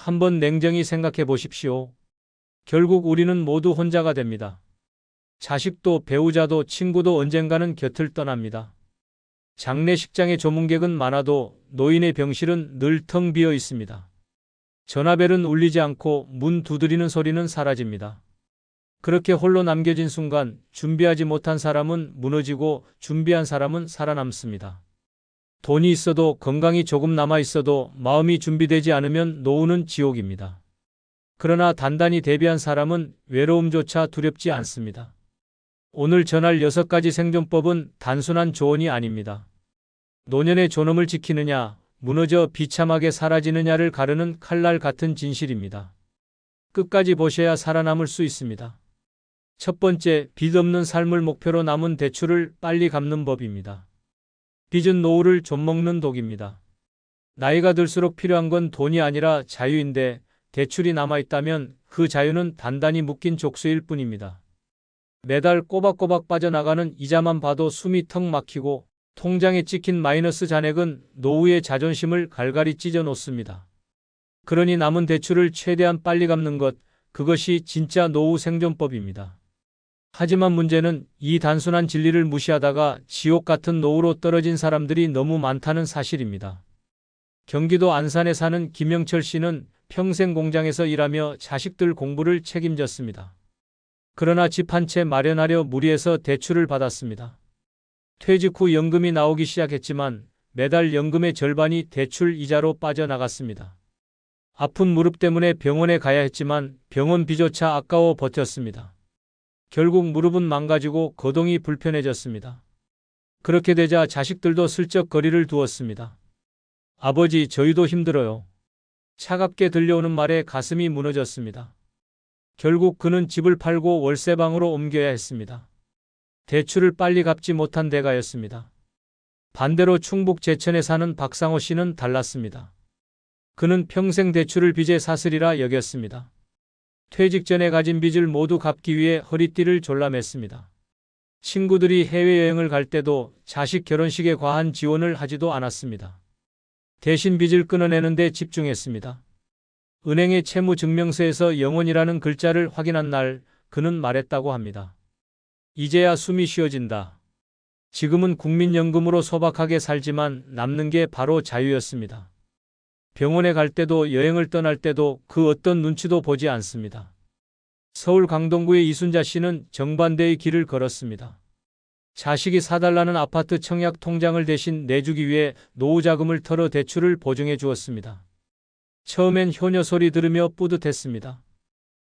한번 냉정히 생각해 보십시오. 결국 우리는 모두 혼자가 됩니다. 자식도 배우자도 친구도 언젠가는 곁을 떠납니다. 장례식장에 조문객은 많아도 노인의 병실은 늘 텅 비어 있습니다. 전화벨은 울리지 않고 문 두드리는 소리는 사라집니다. 그렇게 홀로 남겨진 순간 준비하지 못한 사람은 무너지고 준비한 사람은 살아남습니다. 돈이 있어도 건강이 조금 남아 있어도 마음이 준비되지 않으면 노후는 지옥입니다. 그러나 단단히 대비한 사람은 외로움조차 두렵지 않습니다. 오늘 전할 6가지 생존법은 단순한 조언이 아닙니다. 노년의 존엄을 지키느냐, 무너져 비참하게 사라지느냐를 가르는 칼날 같은 진실입니다. 끝까지 보셔야 살아남을 수 있습니다. 첫 번째, 빚 없는 삶을 목표로 남은 대출을 빨리 갚는 법입니다. 빚은 노후를 좀먹는 독입니다. 나이가 들수록 필요한 건 돈이 아니라 자유인데 대출이 남아있다면 그 자유는 단단히 묶인 족쇄일 뿐입니다. 매달 꼬박꼬박 빠져나가는 이자만 봐도 숨이 턱 막히고 통장에 찍힌 마이너스 잔액은 노후의 자존심을 갈갈이 찢어 놓습니다. 그러니 남은 대출을 최대한 빨리 갚는 것, 그것이 진짜 노후 생존법입니다. 하지만 문제는 이 단순한 진리를 무시하다가 지옥 같은 노후로 떨어진 사람들이 너무 많다는 사실입니다. 경기도 안산에 사는 김영철 씨는 평생 공장에서 일하며 자식들 공부를 책임졌습니다. 그러나 집 한 채 마련하려 무리해서 대출을 받았습니다. 퇴직 후 연금이 나오기 시작했지만 매달 연금의 절반이 대출 이자로 빠져나갔습니다. 아픈 무릎 때문에 병원에 가야 했지만 병원 비조차 아까워 버텼습니다. 결국 무릎은 망가지고 거동이 불편해졌습니다. 그렇게 되자 자식들도 슬쩍 거리를 두었습니다. 아버지, 저희도 힘들어요. 차갑게 들려오는 말에 가슴이 무너졌습니다. 결국 그는 집을 팔고 월세방으로 옮겨야 했습니다. 대출을 빨리 갚지 못한 대가였습니다. 반대로 충북 제천에 사는 박상호 씨는 달랐습니다. 그는 평생 대출을 빚의 사슬이라 여겼습니다. 퇴직 전에 가진 빚을 모두 갚기 위해 허리띠를 졸라맸습니다. 친구들이 해외여행을 갈 때도 자식 결혼식에 과한 지원을 하지도 않았습니다. 대신 빚을 끊어내는 데 집중했습니다. 은행의 채무증명서에서 영원이라는 글자를 확인한 날 그는 말했다고 합니다. 이제야 숨이 쉬어진다. 지금은 국민연금으로 소박하게 살지만 남는 게 바로 자유였습니다. 병원에 갈 때도 여행을 떠날 때도 그 어떤 눈치도 보지 않습니다. 서울 강동구의 이순자 씨는 정반대의 길을 걸었습니다. 자식이 사달라는 아파트 청약 통장을 대신 내주기 위해 노후 자금을 털어 대출을 보증해 주었습니다. 처음엔 효녀 소리 들으며 뿌듯했습니다.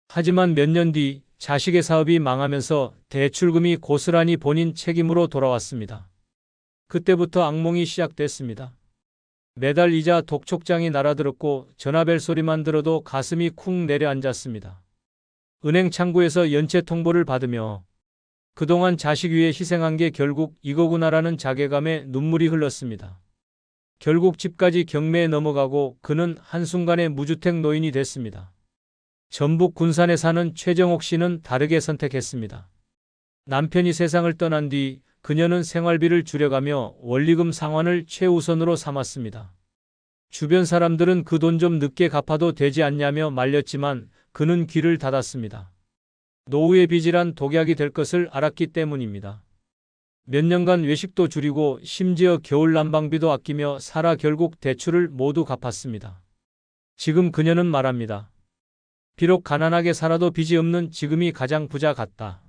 하지만 몇 년 뒤 자식의 사업이 망하면서 대출금이 고스란히 본인 책임으로 돌아왔습니다. 그때부터 악몽이 시작됐습니다. 매달 이자 독촉장이 날아들었고 전화벨 소리만 들어도 가슴이 쿵 내려앉았습니다. 은행 창구에서 연체 통보를 받으며 그동안 자식 위해 희생한 게 결국 이거구나라는 자괴감에 눈물이 흘렀습니다. 결국 집까지 경매에 넘어가고 그는 한순간에 무주택 노인이 됐습니다. 전북 군산에 사는 최정옥 씨는 다르게 선택했습니다. 남편이 세상을 떠난 뒤 그녀는 생활비를 줄여가며 원리금 상환을 최우선으로 삼았습니다. 주변 사람들은 그 돈 좀 늦게 갚아도 되지 않냐며 말렸지만 그는 귀를 닫았습니다. 노후의 빚이란 독약이 될 것을 알았기 때문입니다. 몇 년간 외식도 줄이고 심지어 겨울 난방비도 아끼며 살아 결국 대출을 모두 갚았습니다. 지금 그녀는 말합니다. 비록 가난하게 살아도 빚이 없는 지금이 가장 부자 같다.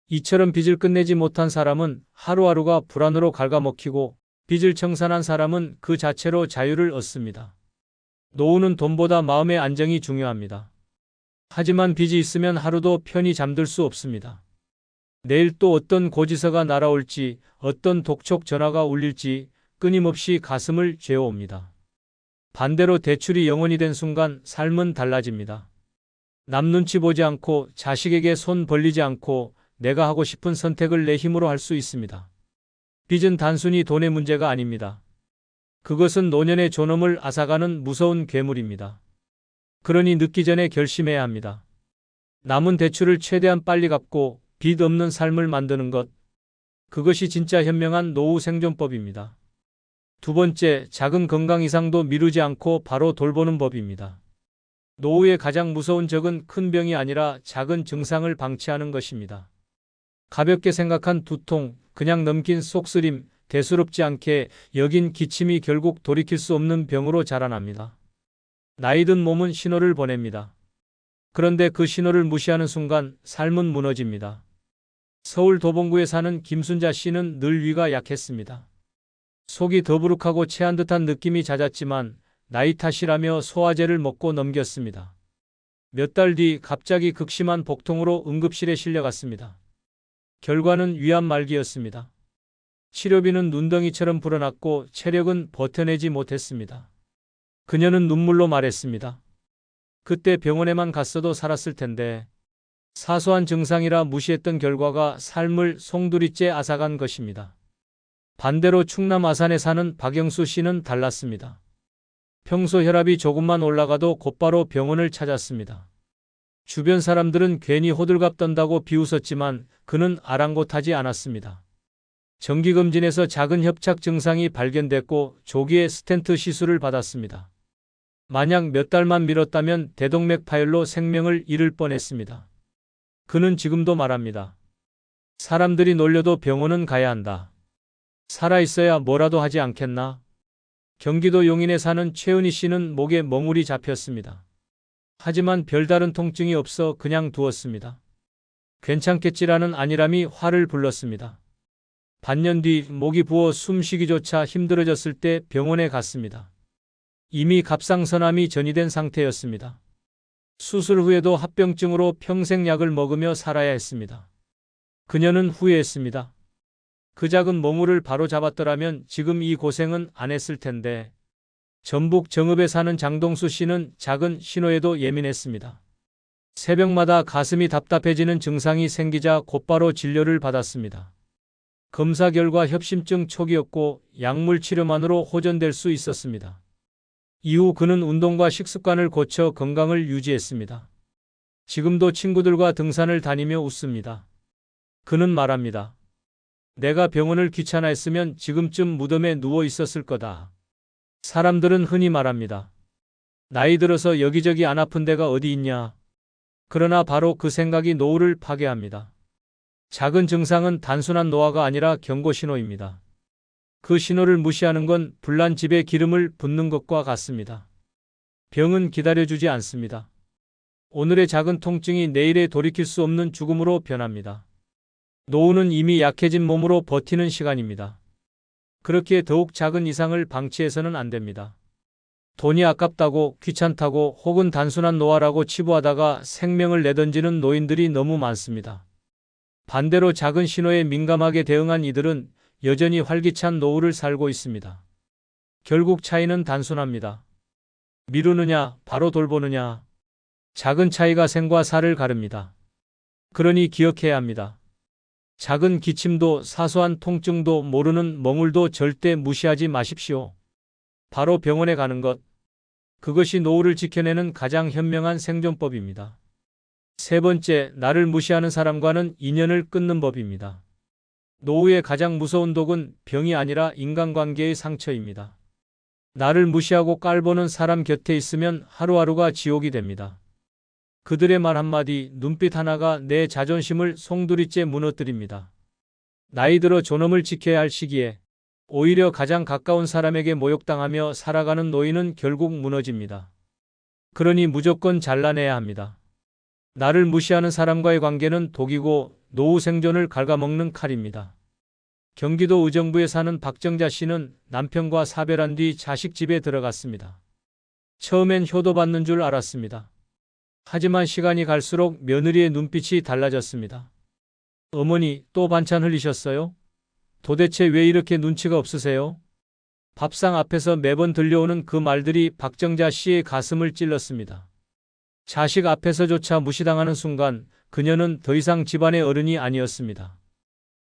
이처럼 빚을 끝내지 못한 사람은 하루하루가 불안으로 갉아먹히고 빚을 청산한 사람은 그 자체로 자유를 얻습니다. 노후는 돈보다 마음의 안정이 중요합니다. 하지만 빚이 있으면 하루도 편히 잠들 수 없습니다. 내일 또 어떤 고지서가 날아올지, 어떤 독촉 전화가 울릴지 끊임없이 가슴을 죄어옵니다. 반대로 대출이 영원이 된 순간 삶은 달라집니다. 남 눈치 보지 않고 자식에게 손 벌리지 않고 내가 하고 싶은 선택을 내 힘으로 할 수 있습니다. 빚은 단순히 돈의 문제가 아닙니다. 그것은 노년의 존엄을 앗아가는 무서운 괴물입니다. 그러니 늦기 전에 결심해야 합니다. 남은 대출을 최대한 빨리 갚고 빚 없는 삶을 만드는 것. 그것이 진짜 현명한 노후 생존법입니다. 두 번째, 작은 건강 이상도 미루지 않고 바로 돌보는 법입니다. 노후의 가장 무서운 적은 큰 병이 아니라 작은 증상을 방치하는 것입니다. 가볍게 생각한 두통, 그냥 넘긴 속쓰림, 대수롭지 않게 여긴 기침이 결국 돌이킬 수 없는 병으로 자라납니다. 나이든 몸은 신호를 보냅니다. 그런데 그 신호를 무시하는 순간 삶은 무너집니다. 서울 도봉구에 사는 김순자 씨는 늘 위가 약했습니다. 속이 더부룩하고 체한 듯한 느낌이 잦았지만 나이 탓이라며 소화제를 먹고 넘겼습니다. 몇 달 뒤 갑자기 극심한 복통으로 응급실에 실려갔습니다. 결과는 위암 말기였습니다. 치료비는 눈덩이처럼 불어났고 체력은 버텨내지 못했습니다. 그녀는 눈물로 말했습니다. 그때 병원에만 갔어도 살았을 텐데 사소한 증상이라 무시했던 결과가 삶을 송두리째 앗아간 것입니다. 반대로 충남 아산에 사는 박영수 씨는 달랐습니다. 평소 혈압이 조금만 올라가도 곧바로 병원을 찾았습니다. 주변 사람들은 괜히 호들갑 떤다고 비웃었지만 그는 아랑곳하지 않았습니다. 정기검진에서 작은 협착 증상이 발견됐고 조기에 스텐트 시술을 받았습니다. 만약 몇 달만 미뤘다면 대동맥 파열로 생명을 잃을 뻔했습니다. 그는 지금도 말합니다. 사람들이 놀려도 병원은 가야 한다. 살아있어야 뭐라도 하지 않겠나? 경기도 용인에 사는 최은희 씨는 목에 멍울이 잡혔습니다. 하지만 별다른 통증이 없어 그냥 두었습니다. 괜찮겠지라는 안일함이 화를 불렀습니다. 반년 뒤 목이 부어 숨쉬기조차 힘들어졌을 때 병원에 갔습니다. 이미 갑상선암이 전이된 상태였습니다. 수술 후에도 합병증으로 평생 약을 먹으며 살아야 했습니다. 그녀는 후회했습니다. 그 작은 멍울을 바로 잡았더라면 지금 이 고생은 안 했을 텐데. 전북 정읍에 사는 장동수 씨는 작은 신호에도 예민했습니다. 새벽마다 가슴이 답답해지는 증상이 생기자 곧바로 진료를 받았습니다. 검사 결과 협심증 초기였고 약물 치료만으로 호전될 수 있었습니다. 이후 그는 운동과 식습관을 고쳐 건강을 유지했습니다. 지금도 친구들과 등산을 다니며 웃습니다. 그는 말합니다. 내가 병원을 귀찮아했으면 지금쯤 무덤에 누워 있었을 거다. 사람들은 흔히 말합니다. 나이 들어서 여기저기 안 아픈 데가 어디 있냐. 그러나 바로 그 생각이 노후를 파괴합니다. 작은 증상은 단순한 노화가 아니라 경고 신호입니다. 그 신호를 무시하는 건 불난 집에 기름을 붓는 것과 같습니다. 병은 기다려주지 않습니다. 오늘의 작은 통증이 내일에 돌이킬 수 없는 죽음으로 변합니다. 노후는 이미 약해진 몸으로 버티는 시간입니다. 그렇게 더욱 작은 이상을 방치해서는 안 됩니다. 돈이 아깝다고, 귀찮다고 혹은 단순한 노화라고 치부하다가 생명을 내던지는 노인들이 너무 많습니다. 반대로 작은 신호에 민감하게 대응한 이들은 여전히 활기찬 노후를 살고 있습니다. 결국 차이는 단순합니다. 미루느냐, 바로 돌보느냐. 작은 차이가 생과 사를 가릅니다. 그러니 기억해야 합니다. 작은 기침도 사소한 통증도 모르는 멍울도 절대 무시하지 마십시오. 바로 병원에 가는 것. 그것이 노후를 지켜내는 가장 현명한 생존법입니다. 세 번째, 나를 무시하는 사람과는 인연을 끊는 법입니다. 노후의 가장 무서운 독은 병이 아니라 인간관계의 상처입니다. 나를 무시하고 깔보는 사람 곁에 있으면 하루하루가 지옥이 됩니다. 그들의 말 한마디, 눈빛 하나가 내 자존심을 송두리째 무너뜨립니다. 나이 들어 존엄을 지켜야 할 시기에 오히려 가장 가까운 사람에게 모욕당하며 살아가는 노인은 결국 무너집니다. 그러니 무조건 잘라내야 합니다. 나를 무시하는 사람과의 관계는 독이고 노후 생존을 갉아먹는 칼입니다. 경기도 의정부에 사는 박정자 씨는 남편과 사별한 뒤 자식 집에 들어갔습니다. 처음엔 효도받는 줄 알았습니다. 하지만 시간이 갈수록 며느리의 눈빛이 달라졌습니다. 어머니, 또 반찬 흘리셨어요? 도대체 왜 이렇게 눈치가 없으세요? 밥상 앞에서 매번 들려오는 그 말들이 박정자 씨의 가슴을 찔렀습니다. 자식 앞에서조차 무시당하는 순간 그녀는 더 이상 집안의 어른이 아니었습니다.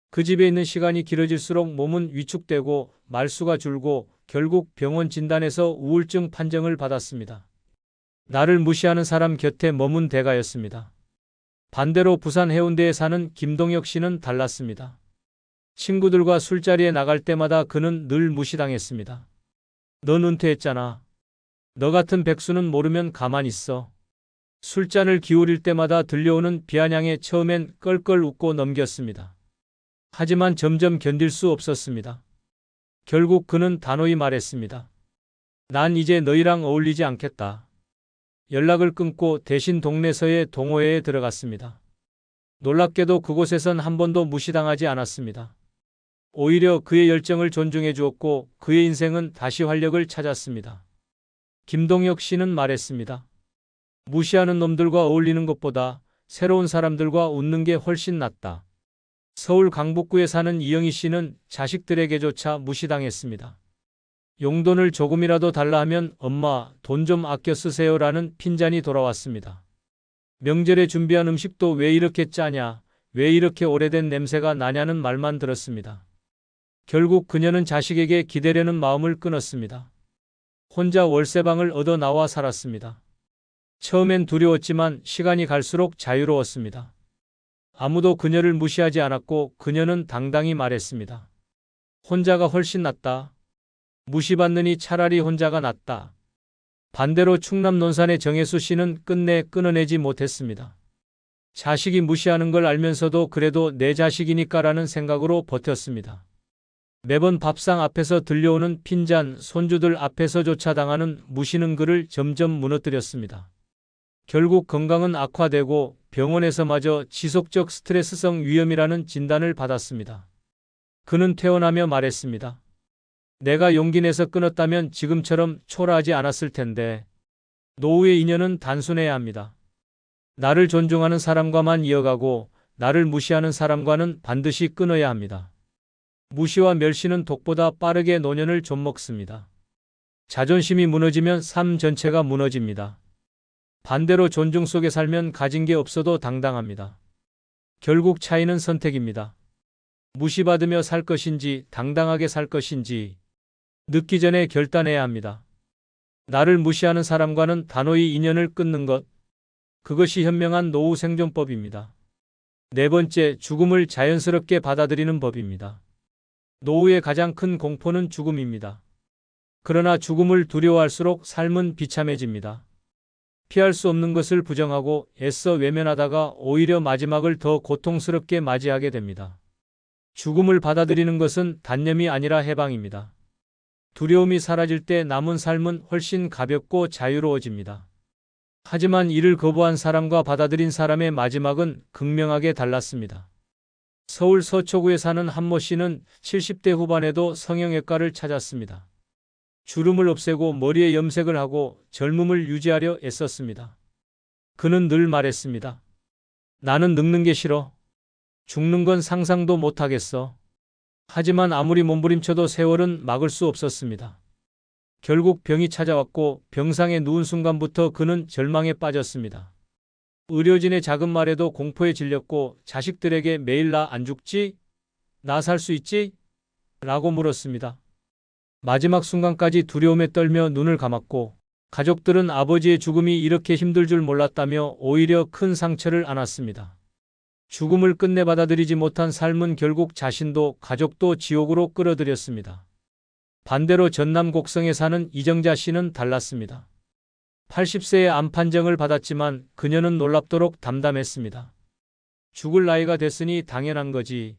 그 집에 있는 시간이 길어질수록 몸은 위축되고 말수가 줄고 결국 병원 진단에서 우울증 판정을 받았습니다. 나를 무시하는 사람 곁에 머문 대가였습니다. 반대로 부산 해운대에 사는 김동혁 씨는 달랐습니다. 친구들과 술자리에 나갈 때마다 그는 늘 무시당했습니다. 넌 은퇴했잖아. 너 같은 백수는 모르면 가만히 있어. 술잔을 기울일 때마다 들려오는 비아냥에 처음엔 껄껄 웃고 넘겼습니다. 하지만 점점 견딜 수 없었습니다. 결국 그는 단호히 말했습니다. 난 이제 너희랑 어울리지 않겠다. 연락을 끊고 대신 동네서의 동호회에 들어갔습니다. 놀랍게도 그곳에선 한 번도 무시당하지 않았습니다. 오히려 그의 열정을 존중해 주었고 그의 인생은 다시 활력을 찾았습니다. 김동혁 씨는 말했습니다. 무시하는 놈들과 어울리는 것보다 새로운 사람들과 웃는 게 훨씬 낫다. 서울 강북구에 사는 이영희 씨는 자식들에게조차 무시당했습니다. 용돈을 조금이라도 달라 하면 엄마, 돈 좀 아껴 쓰세요라는 핀잔이 돌아왔습니다. 명절에 준비한 음식도 왜 이렇게 짜냐, 왜 이렇게 오래된 냄새가 나냐는 말만 들었습니다. 결국 그녀는 자식에게 기대려는 마음을 끊었습니다. 혼자 월세방을 얻어 나와 살았습니다. 처음엔 두려웠지만 시간이 갈수록 자유로웠습니다. 아무도 그녀를 무시하지 않았고 그녀는 당당히 말했습니다. 혼자가 훨씬 낫다. 무시받느니 차라리 혼자가 낫다. 반대로 충남 논산의 정혜수 씨는 끝내 끊어내지 못했습니다. 자식이 무시하는 걸 알면서도 그래도 내 자식이니까라는 생각으로 버텼습니다. 매번 밥상 앞에서 들려오는 핀잔, 손주들 앞에서조차 당하는 무시는 그를 점점 무너뜨렸습니다. 결국 건강은 악화되고 병원에서마저 지속적 스트레스성 위염이라는 진단을 받았습니다. 그는 퇴원하며 말했습니다. 내가 용기 내서 끊었다면 지금처럼 초라하지 않았을 텐데. 노후의 인연은 단순해야 합니다. 나를 존중하는 사람과만 이어가고 나를 무시하는 사람과는 반드시 끊어야 합니다. 무시와 멸시는 독보다 빠르게 노년을 좀먹습니다. 자존심이 무너지면 삶 전체가 무너집니다. 반대로 존중 속에 살면 가진 게 없어도 당당합니다. 결국 차이는 선택입니다. 무시받으며 살 것인지 당당하게 살 것인지 늦기 전에 결단해야 합니다. 나를 무시하는 사람과는 단호히 인연을 끊는 것. 그것이 현명한 노후 생존법입니다. 네 번째, 죽음을 자연스럽게 받아들이는 법입니다. 노후의 가장 큰 공포는 죽음입니다. 그러나 죽음을 두려워할수록 삶은 비참해집니다. 피할 수 없는 것을 부정하고 애써 외면하다가 오히려 마지막을 더 고통스럽게 맞이하게 됩니다. 죽음을 받아들이는 것은 단념이 아니라 해방입니다. 두려움이 사라질 때 남은 삶은 훨씬 가볍고 자유로워집니다. 하지만 이를 거부한 사람과 받아들인 사람의 마지막은 극명하게 달랐습니다. 서울 서초구에 사는 한모 씨는 70대 후반에도 성형외과를 찾았습니다. 주름을 없애고 머리에 염색을 하고 젊음을 유지하려 애썼습니다. 그는 늘 말했습니다. 나는 늙는 게 싫어. 죽는 건 상상도 못하겠어. 하지만 아무리 몸부림쳐도 세월은 막을 수 없었습니다. 결국 병이 찾아왔고 병상에 누운 순간부터 그는 절망에 빠졌습니다. 의료진의 작은 말에도 공포에 질렸고 자식들에게 매일 나 안 죽지? 나 살 수 있지? 라고 물었습니다. 마지막 순간까지 두려움에 떨며 눈을 감았고 가족들은 아버지의 죽음이 이렇게 힘들 줄 몰랐다며 오히려 큰 상처를 안았습니다. 죽음을 끝내 받아들이지 못한 삶은 결국 자신도 가족도 지옥으로 끌어들였습니다. 반대로 전남 곡성에 사는 이정자 씨는 달랐습니다. 80세에 암 판정을 받았지만 그녀는 놀랍도록 담담했습니다. 죽을 나이가 됐으니 당연한 거지.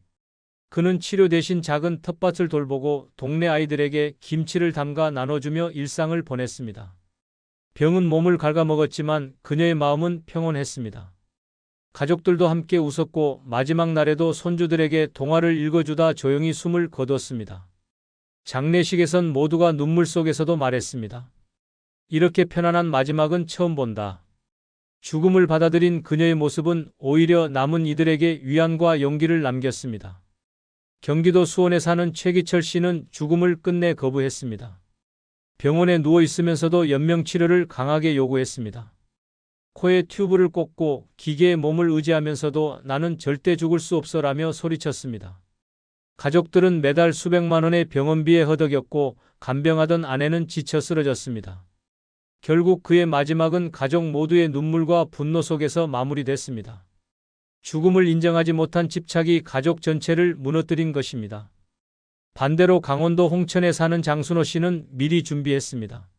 그는 치료 대신 작은 텃밭을 돌보고 동네 아이들에게 김치를 담가 나눠주며 일상을 보냈습니다. 병은 몸을 갉아먹었지만 그녀의 마음은 평온했습니다. 가족들도 함께 웃었고 마지막 날에도 손주들에게 동화를 읽어주다 조용히 숨을 거두었습니다. 장례식에선 모두가 눈물 속에서도 말했습니다. 이렇게 편안한 마지막은 처음 본다. 죽음을 받아들인 그녀의 모습은 오히려 남은 이들에게 위안과 용기를 남겼습니다. 경기도 수원에 사는 최기철 씨는 죽음을 끝내 거부했습니다. 병원에 누워 있으면서도 연명치료를 강하게 요구했습니다. 코에 튜브를 꽂고 기계에 몸을 의지하면서도 나는 절대 죽을 수 없어라며 소리쳤습니다. 가족들은 매달 수백만 원의 병원비에 허덕였고 간병하던 아내는 지쳐 쓰러졌습니다. 결국 그의 마지막은 가족 모두의 눈물과 분노 속에서 마무리됐습니다. 죽음을 인정하지 못한 집착이 가족 전체를 무너뜨린 것입니다. 반대로 강원도 홍천에 사는 장순호 씨는 미리 준비했습니다.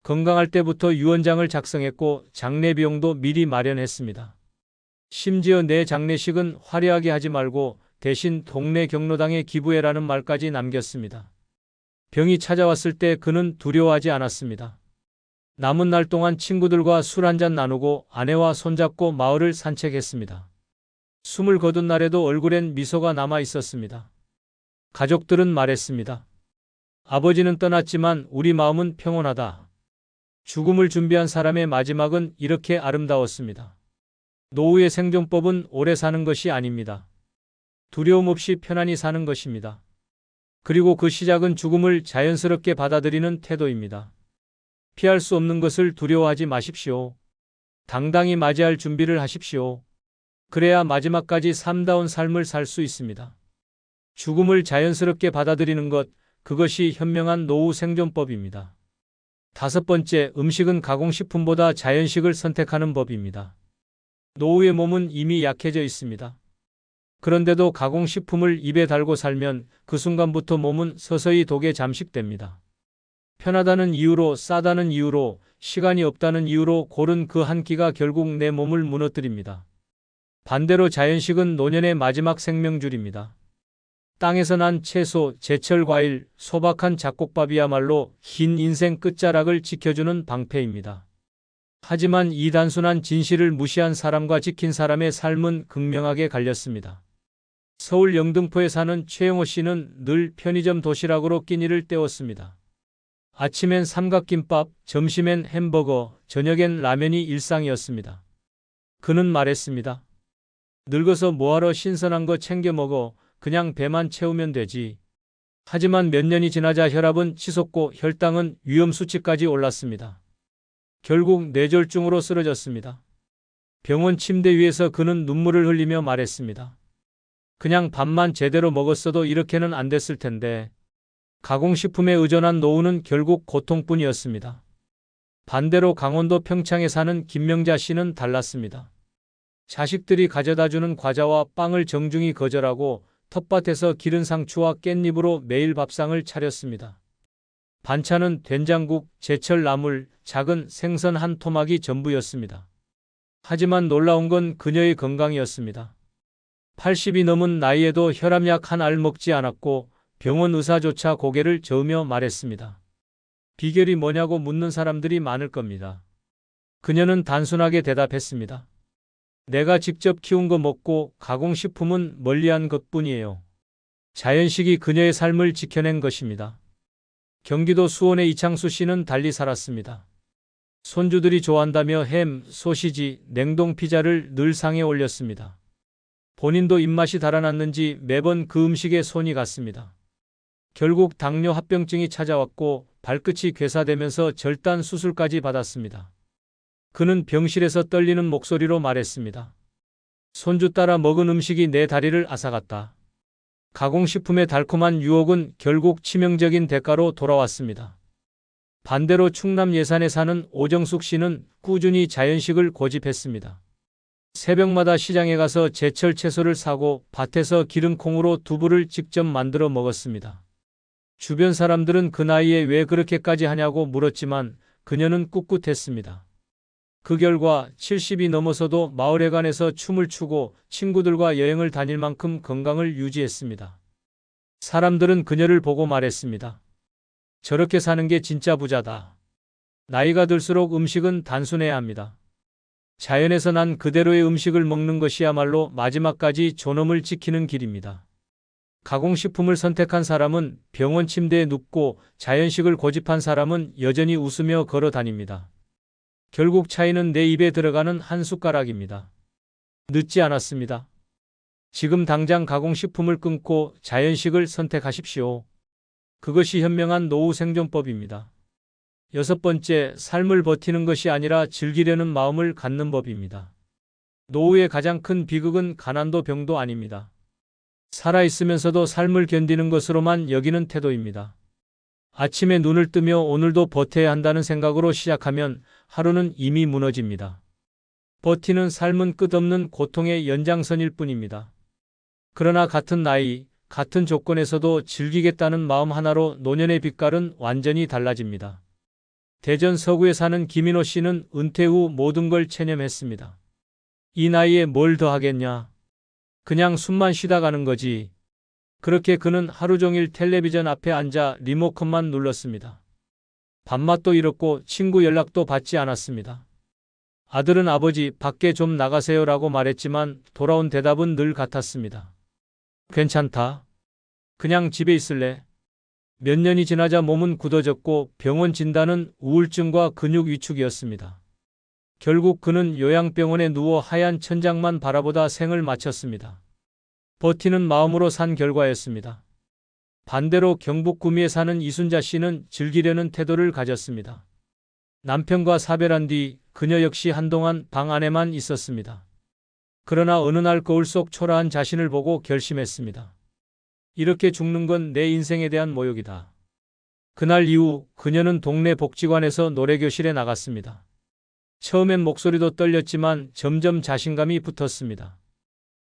건강할 때부터 유언장을 작성했고 장례 비용도 미리 마련했습니다. 심지어 내 장례식은 화려하게 하지 말고 대신 동네 경로당에 기부해라는 말까지 남겼습니다. 병이 찾아왔을 때 그는 두려워하지 않았습니다. 남은 날 동안 친구들과 술 한잔 나누고 아내와 손잡고 마을을 산책했습니다. 숨을 거둔 날에도 얼굴엔 미소가 남아 있었습니다. 가족들은 말했습니다. 아버지는 떠났지만 우리 마음은 평온하다. 죽음을 준비한 사람의 마지막은 이렇게 아름다웠습니다. 노후의 생존법은 오래 사는 것이 아닙니다. 두려움 없이 편안히 사는 것입니다. 그리고 그 시작은 죽음을 자연스럽게 받아들이는 태도입니다. 피할 수 없는 것을 두려워하지 마십시오. 당당히 맞이할 준비를 하십시오. 그래야 마지막까지 삶다운 삶을 살 수 있습니다. 죽음을 자연스럽게 받아들이는 것, 그것이 현명한 노후 생존법입니다. 5번째, 음식은 가공식품보다 자연식을 선택하는 법입니다. 노후의 몸은 이미 약해져 있습니다. 그런데도 가공식품을 입에 달고 살면 그 순간부터 몸은 서서히 독에 잠식됩니다. 편하다는 이유로, 싸다는 이유로, 시간이 없다는 이유로 고른 그 한 끼가 결국 내 몸을 무너뜨립니다. 반대로 자연식은 노년의 마지막 생명줄입니다. 땅에서 난 채소, 제철 과일, 소박한 잡곡밥이야말로 긴 인생 끝자락을 지켜주는 방패입니다. 하지만 이 단순한 진실을 무시한 사람과 지킨 사람의 삶은 극명하게 갈렸습니다. 서울 영등포에 사는 최영호 씨는 늘 편의점 도시락으로 끼니를 때웠습니다. 아침엔 삼각김밥, 점심엔 햄버거, 저녁엔 라면이 일상이었습니다. 그는 말했습니다. 늙어서 뭐하러 신선한 거 챙겨 먹어. 그냥 배만 채우면 되지. 하지만 몇 년이 지나자 혈압은 치솟고 혈당은 위험 수치까지 올랐습니다. 결국 뇌졸중으로 쓰러졌습니다. 병원 침대 위에서 그는 눈물을 흘리며 말했습니다. 그냥 밥만 제대로 먹었어도 이렇게는 안 됐을 텐데. 가공식품에 의존한 노후는 결국 고통뿐이었습니다. 반대로 강원도 평창에 사는 김명자 씨는 달랐습니다. 자식들이 가져다주는 과자와 빵을 정중히 거절하고 텃밭에서 기른 상추와 깻잎으로 매일 밥상을 차렸습니다. 반찬은 된장국, 제철 나물, 작은 생선 한 토막이 전부였습니다. 하지만 놀라운 건 그녀의 건강이었습니다. 80이 넘은 나이에도 혈압약 한 알 먹지 않았고 병원 의사조차 고개를 저으며 말했습니다. 비결이 뭐냐고 묻는 사람들이 많을 겁니다. 그녀는 단순하게 대답했습니다. 내가 직접 키운 거 먹고 가공식품은 멀리한 것뿐이에요. 자연식이 그녀의 삶을 지켜낸 것입니다. 경기도 수원의 이창수 씨는 달리 살았습니다. 손주들이 좋아한다며 햄, 소시지, 냉동 피자를 늘 상에 올렸습니다. 본인도 입맛이 달아났는지 매번 그 음식에 손이 갔습니다. 결국 당뇨 합병증이 찾아왔고 발끝이 괴사되면서 절단 수술까지 받았습니다. 그는 병실에서 떨리는 목소리로 말했습니다. 손주 따라 먹은 음식이 내 다리를 앗아갔다. 가공식품의 달콤한 유혹은 결국 치명적인 대가로 돌아왔습니다. 반대로 충남 예산에 사는 오정숙 씨는 꾸준히 자연식을 고집했습니다. 새벽마다 시장에 가서 제철 채소를 사고 밭에서 기른 콩으로 두부를 직접 만들어 먹었습니다. 주변 사람들은 그 나이에 왜 그렇게까지 하냐고 물었지만 그녀는 꿋꿋했습니다. 그 결과 70이 넘어서도 마을회관에서 춤을 추고 친구들과 여행을 다닐 만큼 건강을 유지했습니다. 사람들은 그녀를 보고 말했습니다. 저렇게 사는 게 진짜 부자다. 나이가 들수록 음식은 단순해야 합니다. 자연에서 난 그대로의 음식을 먹는 것이야말로 마지막까지 존엄을 지키는 길입니다. 가공식품을 선택한 사람은 병원 침대에 눕고 자연식을 고집한 사람은 여전히 웃으며 걸어 다닙니다. 결국 차이는 내 입에 들어가는 한 숟가락입니다. 늦지 않았습니다. 지금 당장 가공식품을 끊고 자연식을 선택하십시오. 그것이 현명한 노후 생존법입니다. 6번째, 삶을 버티는 것이 아니라 즐기려는 마음을 갖는 법입니다. 노후의 가장 큰 비극은 가난도 병도 아닙니다. 살아있으면서도 삶을 견디는 것으로만 여기는 태도입니다. 아침에 눈을 뜨며 오늘도 버텨야 한다는 생각으로 시작하면 하루는 이미 무너집니다. 버티는 삶은 끝없는 고통의 연장선일 뿐입니다. 그러나 같은 나이, 같은 조건에서도 즐기겠다는 마음 하나로 노년의 빛깔은 완전히 달라집니다. 대전 서구에 사는 김인호 씨는 은퇴 후 모든 걸 체념했습니다. 이 나이에 뭘 더 하겠냐. 그냥 숨만 쉬다 가는 거지. 그렇게 그는 하루 종일 텔레비전 앞에 앉아 리모컨만 눌렀습니다. 밥맛도 잃었고 친구 연락도 받지 않았습니다. 아들은 아버지 밖에 좀 나가세요라고 말했지만 돌아온 대답은 늘 같았습니다. 괜찮다. 그냥 집에 있을래. 몇 년이 지나자 몸은 굳어졌고 병원 진단은 우울증과 근육 위축이었습니다. 결국 그는 요양병원에 누워 하얀 천장만 바라보다 생을 마쳤습니다. 버티는 마음으로 산 결과였습니다. 반대로 경북 구미에 사는 이순자 씨는 즐기려는 태도를 가졌습니다. 남편과 사별한 뒤 그녀 역시 한동안 방 안에만 있었습니다. 그러나 어느 날 거울 속 초라한 자신을 보고 결심했습니다. 이렇게 죽는 건 내 인생에 대한 모욕이다. 그날 이후 그녀는 동네 복지관에서 노래교실에 나갔습니다. 처음엔 목소리도 떨렸지만 점점 자신감이 붙었습니다.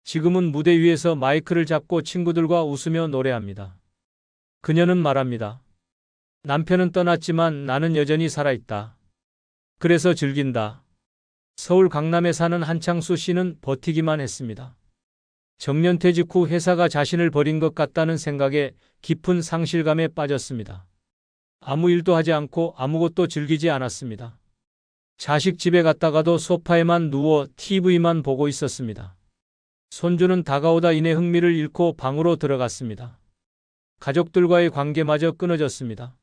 지금은 무대 위에서 마이크를 잡고 친구들과 웃으며 노래합니다. 그녀는 말합니다. 남편은 떠났지만 나는 여전히 살아있다. 그래서 즐긴다. 서울 강남에 사는 한창수 씨는 버티기만 했습니다. 정년퇴직 후 회사가 자신을 버린 것 같다는 생각에 깊은 상실감에 빠졌습니다. 아무 일도 하지 않고 아무것도 즐기지 않았습니다. 자식 집에 갔다가도 소파에만 누워 TV만 보고 있었습니다. 손주는 다가오다 이내 흥미를 잃고 방으로 들어갔습니다. 가족들과의 관계마저 끊어졌습니다.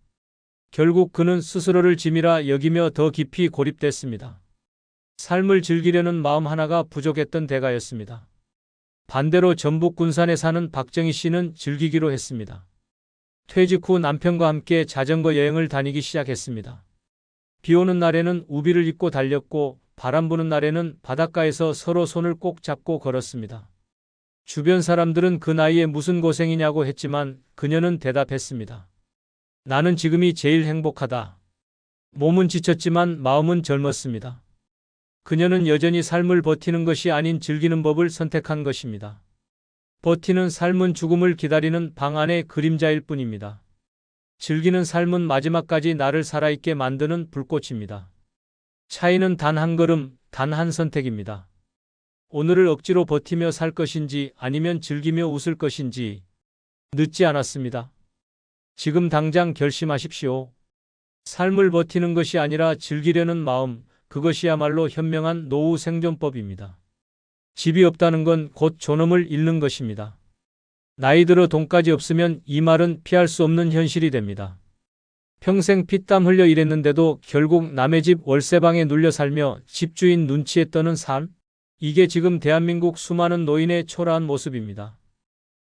결국 그는 스스로를 짐이라 여기며 더 깊이 고립됐습니다. 삶을 즐기려는 마음 하나가 부족했던 때가였습니다. 반대로 전북 군산에 사는 박정희 씨는 즐기기로 했습니다. 퇴직 후 남편과 함께 자전거 여행을 다니기 시작했습니다. 비 오는 날에는 우비를 입고 달렸고 바람 부는 날에는 바닷가에서 서로 손을 꼭 잡고 걸었습니다. 주변 사람들은 그 나이에 무슨 고생이냐고 했지만 그녀는 대답했습니다. 나는 지금이 제일 행복하다. 몸은 지쳤지만 마음은 젊었습니다. 그녀는 여전히 삶을 버티는 것이 아닌 즐기는 법을 선택한 것입니다. 버티는 삶은 죽음을 기다리는 방 안의 그림자일 뿐입니다. 즐기는 삶은 마지막까지 나를 살아있게 만드는 불꽃입니다. 차이는 단 한 걸음, 단 한 선택입니다. 오늘을 억지로 버티며 살 것인지 아니면 즐기며 웃을 것인지 늦지 않았습니다. 지금 당장 결심하십시오. 삶을 버티는 것이 아니라 즐기려는 마음, 그것이야말로 현명한 노후 생존법입니다. 집이 없다는 건 곧 존엄을 잃는 것입니다. 나이 들어 돈까지 없으면 이 말은 피할 수 없는 현실이 됩니다. 평생 피땀 흘려 일했는데도 결국 남의 집 월세방에 눌려 살며 집주인 눈치에 떠는 삶? 이게 지금 대한민국 수많은 노인의 초라한 모습입니다.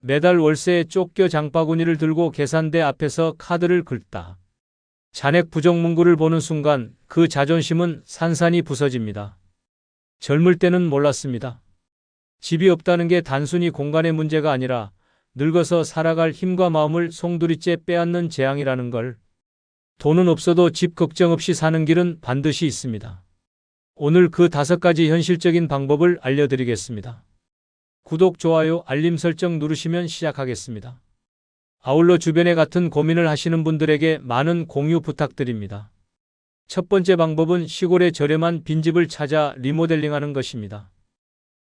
매달 월세에 쫓겨 장바구니를 들고 계산대 앞에서 카드를 긁다. 잔액 부정 문구를 보는 순간 그 자존심은 산산이 부서집니다. 젊을 때는 몰랐습니다. 집이 없다는 게 단순히 공간의 문제가 아니라 늙어서 살아갈 힘과 마음을 송두리째 빼앗는 재앙이라는 걸. 돈은 없어도 집 걱정 없이 사는 길은 반드시 있습니다. 오늘 그 5가지 현실적인 방법을 알려드리겠습니다. 구독, 좋아요, 알림 설정 누르시면 시작하겠습니다. 아울러 주변에 같은 고민을 하시는 분들에게 많은 공유 부탁드립니다. 첫 번째 방법은 시골의 저렴한 빈집을 찾아 리모델링하는 것입니다.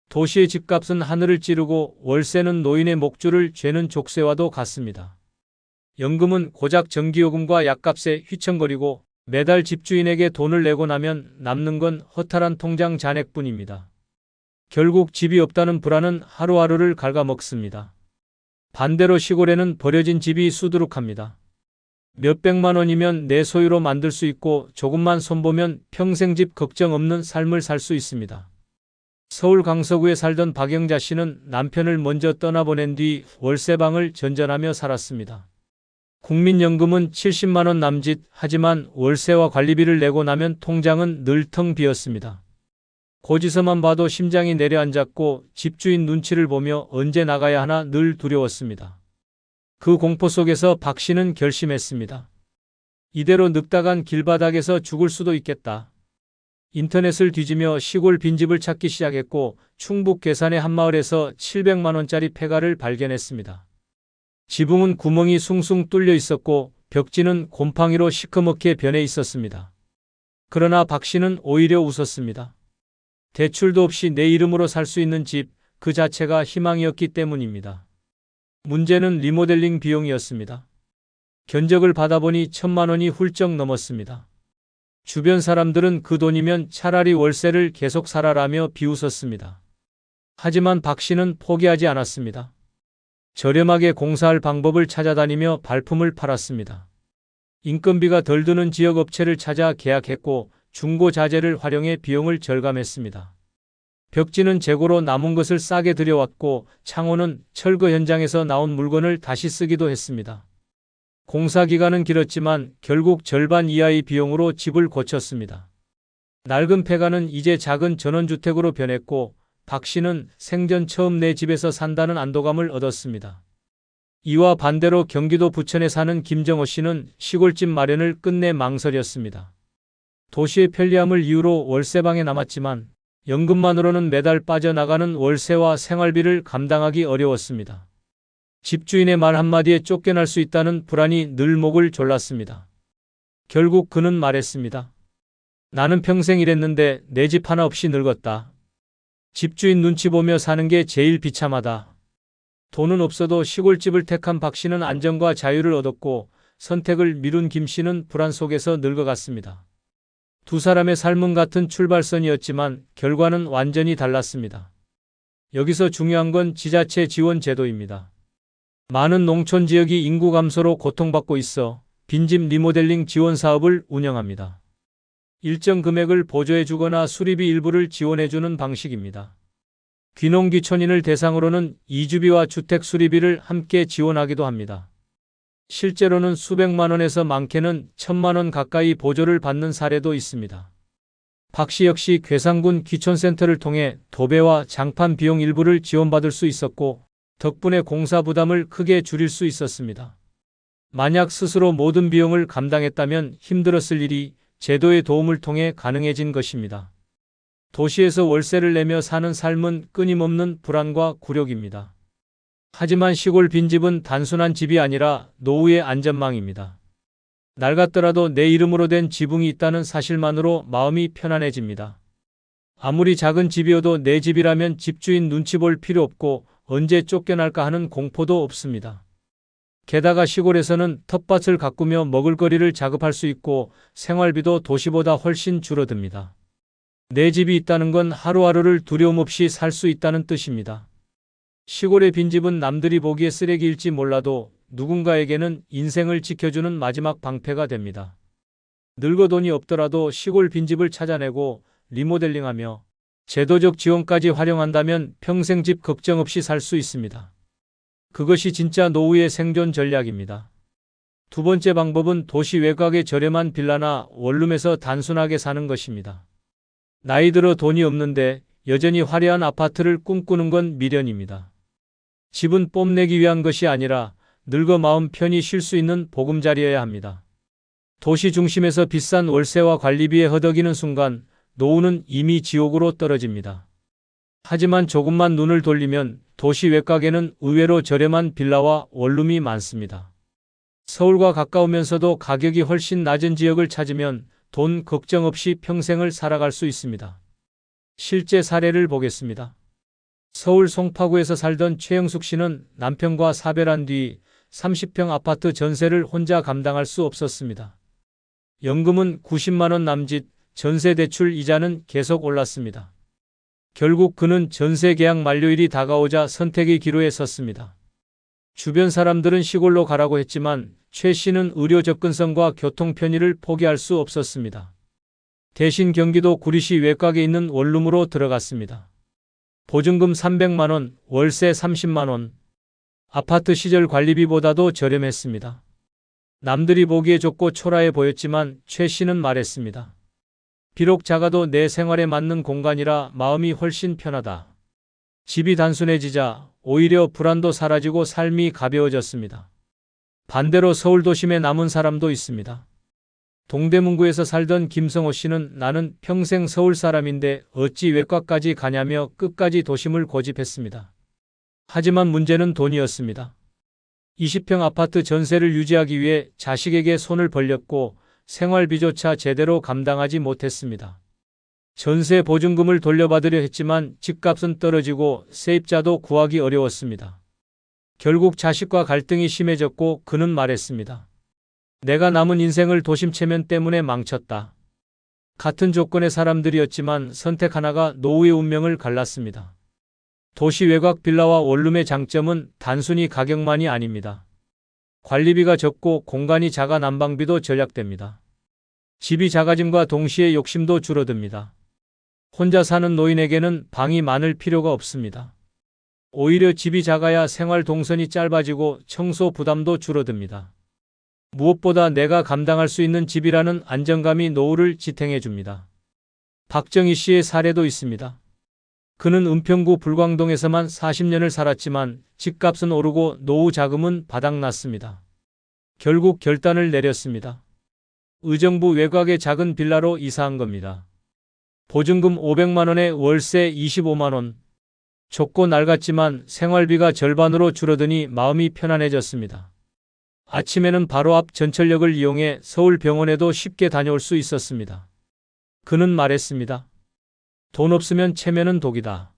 도시의 집값은 하늘을 찌르고 월세는 노인의 목줄을 죄는 족쇄와도 같습니다. 연금은 고작 전기요금과 약값에 휘청거리고 매달 집주인에게 돈을 내고 나면 남는 건 허탈한 통장 잔액뿐입니다. 결국 집이 없다는 불안은 하루하루를 갉아먹습니다. 반대로 시골에는 버려진 집이 수두룩합니다. 몇백만 원이면 내 소유로 만들 수 있고 조금만 손보면 평생 집 걱정 없는 삶을 살 수 있습니다. 서울 강서구에 살던 박영자 씨는 남편을 먼저 떠나보낸 뒤 월세방을 전전하며 살았습니다. 국민연금은 70만 원 남짓, 하지만 월세와 관리비를 내고 나면 통장은 늘 텅 비었습니다. 고지서만 봐도 심장이 내려앉았고 집주인 눈치를 보며 언제 나가야 하나 늘 두려웠습니다. 그 공포 속에서 박 씨는 결심했습니다. 이대로 늙다간 길바닥에서 죽을 수도 있겠다. 인터넷을 뒤지며 시골 빈집을 찾기 시작했고 충북 괴산의 한마을에서 700만 원짜리 폐가를 발견했습니다. 지붕은 구멍이 숭숭 뚫려 있었고 벽지는 곰팡이로 시커멓게 변해 있었습니다. 그러나 박 씨는 오히려 웃었습니다. 대출도 없이 내 이름으로 살 수 있는 집, 그 자체가 희망이었기 때문입니다. 문제는 리모델링 비용이었습니다. 견적을 받아보니 1,000만 원이 훌쩍 넘었습니다. 주변 사람들은 그 돈이면 차라리 월세를 계속 살아라며 비웃었습니다. 하지만 박 씨는 포기하지 않았습니다. 저렴하게 공사할 방법을 찾아다니며 발품을 팔았습니다. 인건비가 덜 드는 지역 업체를 찾아 계약했고 중고자재를 활용해 비용을 절감했습니다. 벽지는 재고로 남은 것을 싸게 들여왔고 창호는 철거 현장에서 나온 물건을 다시 쓰기도 했습니다. 공사 기간은 길었지만 결국 절반 이하의 비용으로 집을 고쳤습니다. 낡은 폐가는 이제 작은 전원주택으로 변했고 박 씨는 생전 처음 내 집에서 산다는 안도감을 얻었습니다. 이와 반대로 경기도 부천에 사는 김정호 씨는 시골집 마련을 끝내 망설였습니다. 도시의 편리함을 이유로 월세방에 남았지만 연금만으로는 매달 빠져나가는 월세와 생활비를 감당하기 어려웠습니다. 집주인의 말 한마디에 쫓겨날 수 있다는 불안이 늘 목을 졸랐습니다. 결국 그는 말했습니다. 나는 평생 일했는데 내 집 하나 없이 늙었다. 집주인 눈치 보며 사는 게 제일 비참하다. 돈은 없어도 시골집을 택한 박 씨는 안정과 자유를 얻었고 선택을 미룬 김 씨는 불안 속에서 늙어갔습니다. 두 사람의 삶은 같은 출발선이었지만 결과는 완전히 달랐습니다. 여기서 중요한 건 지자체 지원 제도입니다. 많은 농촌 지역이 인구 감소로 고통받고 있어 빈집 리모델링 지원 사업을 운영합니다. 일정 금액을 보조해 주거나 수리비 일부를 지원해 주는 방식입니다. 귀농귀촌인을 대상으로는 이주비와 주택 수리비를 함께 지원하기도 합니다. 실제로는 수백만 원에서 많게는 1,000만 원 가까이 보조를 받는 사례도 있습니다. 박 씨 역시 괴산군 귀촌센터를 통해 도배와 장판 비용 일부를 지원받을 수 있었고 덕분에 공사 부담을 크게 줄일 수 있었습니다. 만약 스스로 모든 비용을 감당했다면 힘들었을 일이 제도의 도움을 통해 가능해진 것입니다. 도시에서 월세를 내며 사는 삶은 끊임없는 불안과 굴욕입니다. 하지만 시골 빈집은 단순한 집이 아니라 노후의 안전망입니다. 낡았더라도 내 이름으로 된 지붕이 있다는 사실만으로 마음이 편안해집니다. 아무리 작은 집이어도 내 집이라면 집주인 눈치 볼 필요 없고 언제 쫓겨날까 하는 공포도 없습니다. 게다가 시골에서는 텃밭을 가꾸며 먹을거리를 자급할 수 있고 생활비도 도시보다 훨씬 줄어듭니다. 내 집이 있다는 건 하루하루를 두려움 없이 살 수 있다는 뜻입니다. 시골의 빈집은 남들이 보기에 쓰레기일지 몰라도 누군가에게는 인생을 지켜주는 마지막 방패가 됩니다. 늙어 돈이 없더라도 시골 빈집을 찾아내고 리모델링하며 제도적 지원까지 활용한다면 평생 집 걱정 없이 살 수 있습니다. 그것이 진짜 노후의 생존 전략입니다. 두 번째 방법은 도시 외곽의 저렴한 빌라나 원룸에서 단순하게 사는 것입니다. 나이 들어 돈이 없는데 여전히 화려한 아파트를 꿈꾸는 건 미련입니다. 집은 뽐내기 위한 것이 아니라 늙어 마음 편히 쉴 수 있는 보금자리여야 합니다. 도시 중심에서 비싼 월세와 관리비에 허덕이는 순간 노후는 이미 지옥으로 떨어집니다. 하지만 조금만 눈을 돌리면 도시 외곽에는 의외로 저렴한 빌라와 원룸이 많습니다. 서울과 가까우면서도 가격이 훨씬 낮은 지역을 찾으면 돈 걱정 없이 평생을 살아갈 수 있습니다. 실제 사례를 보겠습니다. 서울 송파구에서 살던 최영숙 씨는 남편과 사별한 뒤 30평 아파트 전세를 혼자 감당할 수 없었습니다. 연금은 90만 원 남짓, 전세 대출 이자는 계속 올랐습니다. 결국 그는 전세 계약 만료일이 다가오자 선택의 기로에 섰습니다. 주변 사람들은 시골로 가라고 했지만 최 씨는 의료 접근성과 교통 편의를 포기할 수 없었습니다. 대신 경기도 구리시 외곽에 있는 원룸으로 들어갔습니다. 보증금 300만 원, 월세 30만 원. 아파트 시절 관리비보다도 저렴했습니다. 남들이 보기에 좁고 초라해 보였지만 최 씨는 말했습니다. 비록 작아도 내 생활에 맞는 공간이라 마음이 훨씬 편하다. 집이 단순해지자 오히려 불안도 사라지고 삶이 가벼워졌습니다. 반대로 서울 도심에 남은 사람도 있습니다. 동대문구에서 살던 김성호 씨는 나는 평생 서울 사람인데 어찌 외곽까지 가냐며 끝까지 도심을 고집했습니다. 하지만 문제는 돈이었습니다. 20평 아파트 전세를 유지하기 위해 자식에게 손을 벌렸고 생활비조차 제대로 감당하지 못했습니다. 전세 보증금을 돌려받으려 했지만 집값은 떨어지고 세입자도 구하기 어려웠습니다. 결국 자식과 갈등이 심해졌고 그는 말했습니다. 내가 남은 인생을 도심체면 때문에 망쳤다. 같은 조건의 사람들이었지만 선택 하나가 노후의 운명을 갈랐습니다. 도시 외곽 빌라와 원룸의 장점은 단순히 가격만이 아닙니다. 관리비가 적고 공간이 작아 난방비도 절약됩니다. 집이 작아짐과 동시에 욕심도 줄어듭니다. 혼자 사는 노인에게는 방이 많을 필요가 없습니다. 오히려 집이 작아야 생활 동선이 짧아지고 청소 부담도 줄어듭니다. 무엇보다 내가 감당할 수 있는 집이라는 안정감이 노후를 지탱해 줍니다. 박정희 씨의 사례도 있습니다. 그는 은평구 불광동에서만 40년을 살았지만 집값은 오르고 노후 자금은 바닥났습니다. 결국 결단을 내렸습니다. 의정부 외곽의 작은 빌라로 이사한 겁니다. 보증금 500만 원에 월세 25만 원. 좁고 낡았지만 생활비가 절반으로 줄어드니 마음이 편안해졌습니다. 아침에는 바로 앞 전철역을 이용해 서울 병원에도 쉽게 다녀올 수 있었습니다. 그는 말했습니다. 돈 없으면 체면은 독이다.